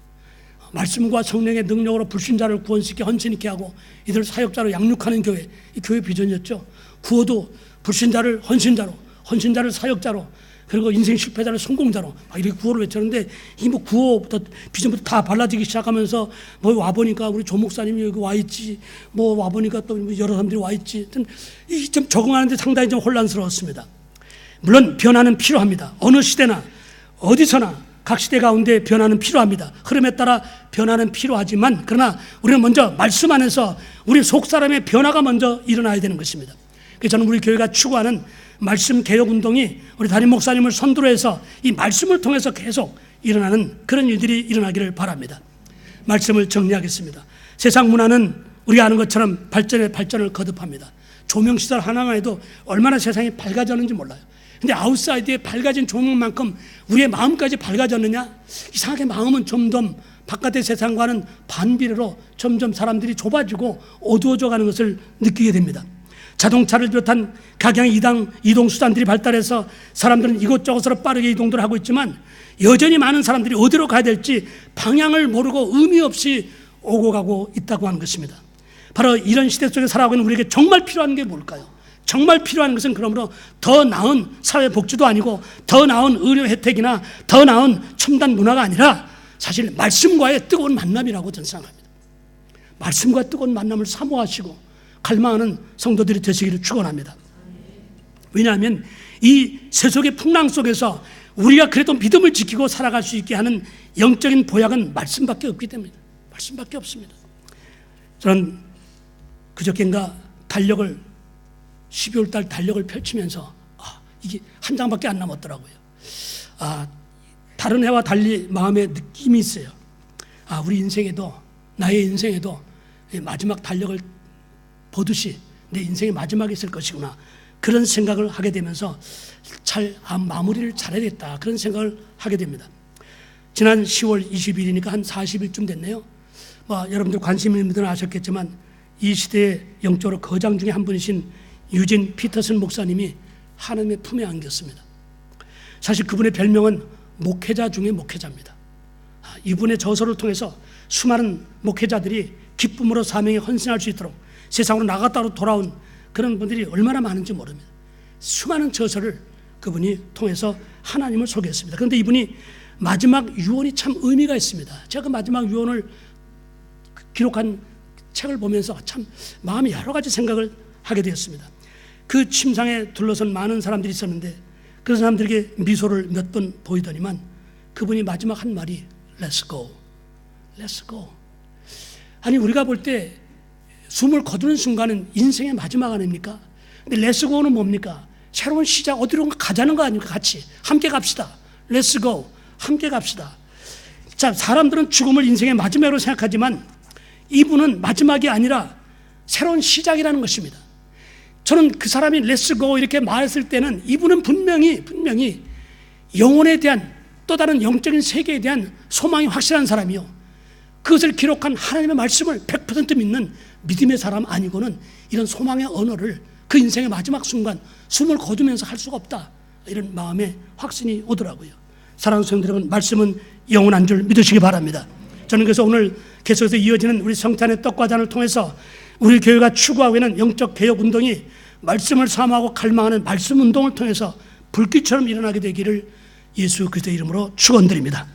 말씀과 성령의 능력으로 불신자를 구원시켜 헌신 있게 하고 이들 사역자로 양육하는 교회, 이 교회 비전이었죠. 구호도 불신자를 헌신자로, 헌신자를 사역자로, 그리고 인생 실패자를 성공자로 막 이렇게 구호를 외쳤는데 이 뭐 구호부터 비전부터 다 발라지기 시작하면서 뭐 와보니까 우리 조 목사님이 여기 와 있지, 뭐 와보니까 또 여러 사람들이 와 있지. 이 좀 적응하는데 상당히 좀 혼란스러웠습니다. 물론 변화는 필요합니다. 어느 시대나 어디서나 각 시대 가운데 변화는 필요합니다. 흐름에 따라 변화는 필요하지만 그러나 우리는 먼저 말씀 안에서 우리 속사람의 변화가 먼저 일어나야 되는 것입니다. 그래서 저는 우리 교회가 추구하는 말씀 개혁 운동이 우리 담임 목사님을 선두로 해서 이 말씀을 통해서 계속 일어나는 그런 일들이 일어나기를 바랍니다. 말씀을 정리하겠습니다. 세상 문화는 우리가 아는 것처럼 발전을 거듭합니다. 조명시설 하나만 해도 얼마나 세상이 밝아졌는지 몰라요. 근데 아웃사이드에 밝아진 조명만큼 우리의 마음까지 밝아졌느냐? 이상하게 마음은 점점 바깥의 세상과는 반비례로 점점 사람들이 좁아지고 어두워져 가는 것을 느끼게 됩니다. 자동차를 비롯한 각양의 이동수단들이 발달해서 사람들은 이곳저곳으로 빠르게 이동들 하고 있지만 여전히 많은 사람들이 어디로 가야 될지 방향을 모르고 의미 없이 오고 가고 있다고 하는 것입니다. 바로 이런 시대 속에 살아가고 있는 우리에게 정말 필요한 게 뭘까요? 정말 필요한 것은 그러므로 더 나은 사회복지도 아니고 더 나은 의료 혜택이나 더 나은 첨단 문화가 아니라 사실 말씀과의 뜨거운 만남이라고 저는 생각합니다. 말씀과 뜨거운 만남을 사모하시고 갈망하는 성도들이 되시기를 축원합니다. 왜냐하면 이 세속의 풍랑 속에서 우리가 그래도 믿음을 지키고 살아갈 수 있게 하는 영적인 보약은 말씀밖에 없기 때문입니다. 말씀밖에 없습니다. 저는 그저께인가 12월 달 달력을 펼치면서 이게 한 장밖에 안 남았더라고요. 다른 해와 달리 마음의 느낌이 있어요. 우리 인생에도 나의 인생에도 마지막 달력을 보듯이 내 인생의 마지막이 있을 것이구나 그런 생각을 하게 되면서 마무리를 잘해야겠다 그런 생각을 하게 됩니다. 지난 10월 20일이니까 한 40일쯤 됐네요. 여러분들 관심 있는 분들은 아셨겠지만 이 시대의 영적으로 거장 중에 한 분이신 유진 피터슨 목사님이 하나님의 품에 안겼습니다. 사실 그분의 별명은 목회자 중에 목회자입니다. 이분의 저서를 통해서 수많은 목회자들이 기쁨으로 사명에 헌신할 수 있도록 세상으로 나갔다로 돌아온 그런 분들이 얼마나 많은지 모릅니다. 수많은 저서를 그분이 통해서 하나님을 소개했습니다. 그런데 이분이 마지막 유언이 참 의미가 있습니다. 제가 그 마지막 유언을 기록한 책을 보면서 참 마음이 여러 가지 생각을 하게 되었습니다. 그 침상에 둘러선 많은 사람들이 있었는데 그 사람들에게 미소를 몇 번 보이더니만 그분이 마지막 한 말이 Let's go, Let's go. 아니 우리가 볼 때 숨을 거두는 순간은 인생의 마지막 아닙니까? 근데 Let's go는 뭡니까? 새로운 시작, 어디로 가자는 거 아닙니까? 같이 함께 갑시다. Let's go, 함께 갑시다. 자, 사람들은 죽음을 인생의 마지막으로 생각하지만 이분은 마지막이 아니라 새로운 시작이라는 것입니다. 저는 그 사람이 Let's go 이렇게 말했을 때는 이분은 분명히 영혼에 대한 또 다른 영적인 세계에 대한 소망이 확실한 사람이요, 그것을 기록한 하나님의 말씀을 100% 믿는 믿음의 사람 아니고는 이런 소망의 언어를 그 인생의 마지막 순간 숨을 거두면서 할 수가 없다, 이런 마음에 확신이 오더라고요. 사랑하는 성도 여러분, 말씀은 영원한 줄 믿으시기 바랍니다. 저는 그래서 오늘 계속해서 이어지는 우리 성탄의 떡과 잔을 통해서 우리 교회가 추구하고 있는 영적 개혁 운동이 말씀을 사모하고 갈망하는 말씀 운동을 통해서 불길처럼 일어나게 되기를 예수 그리스도의 이름으로 축원드립니다.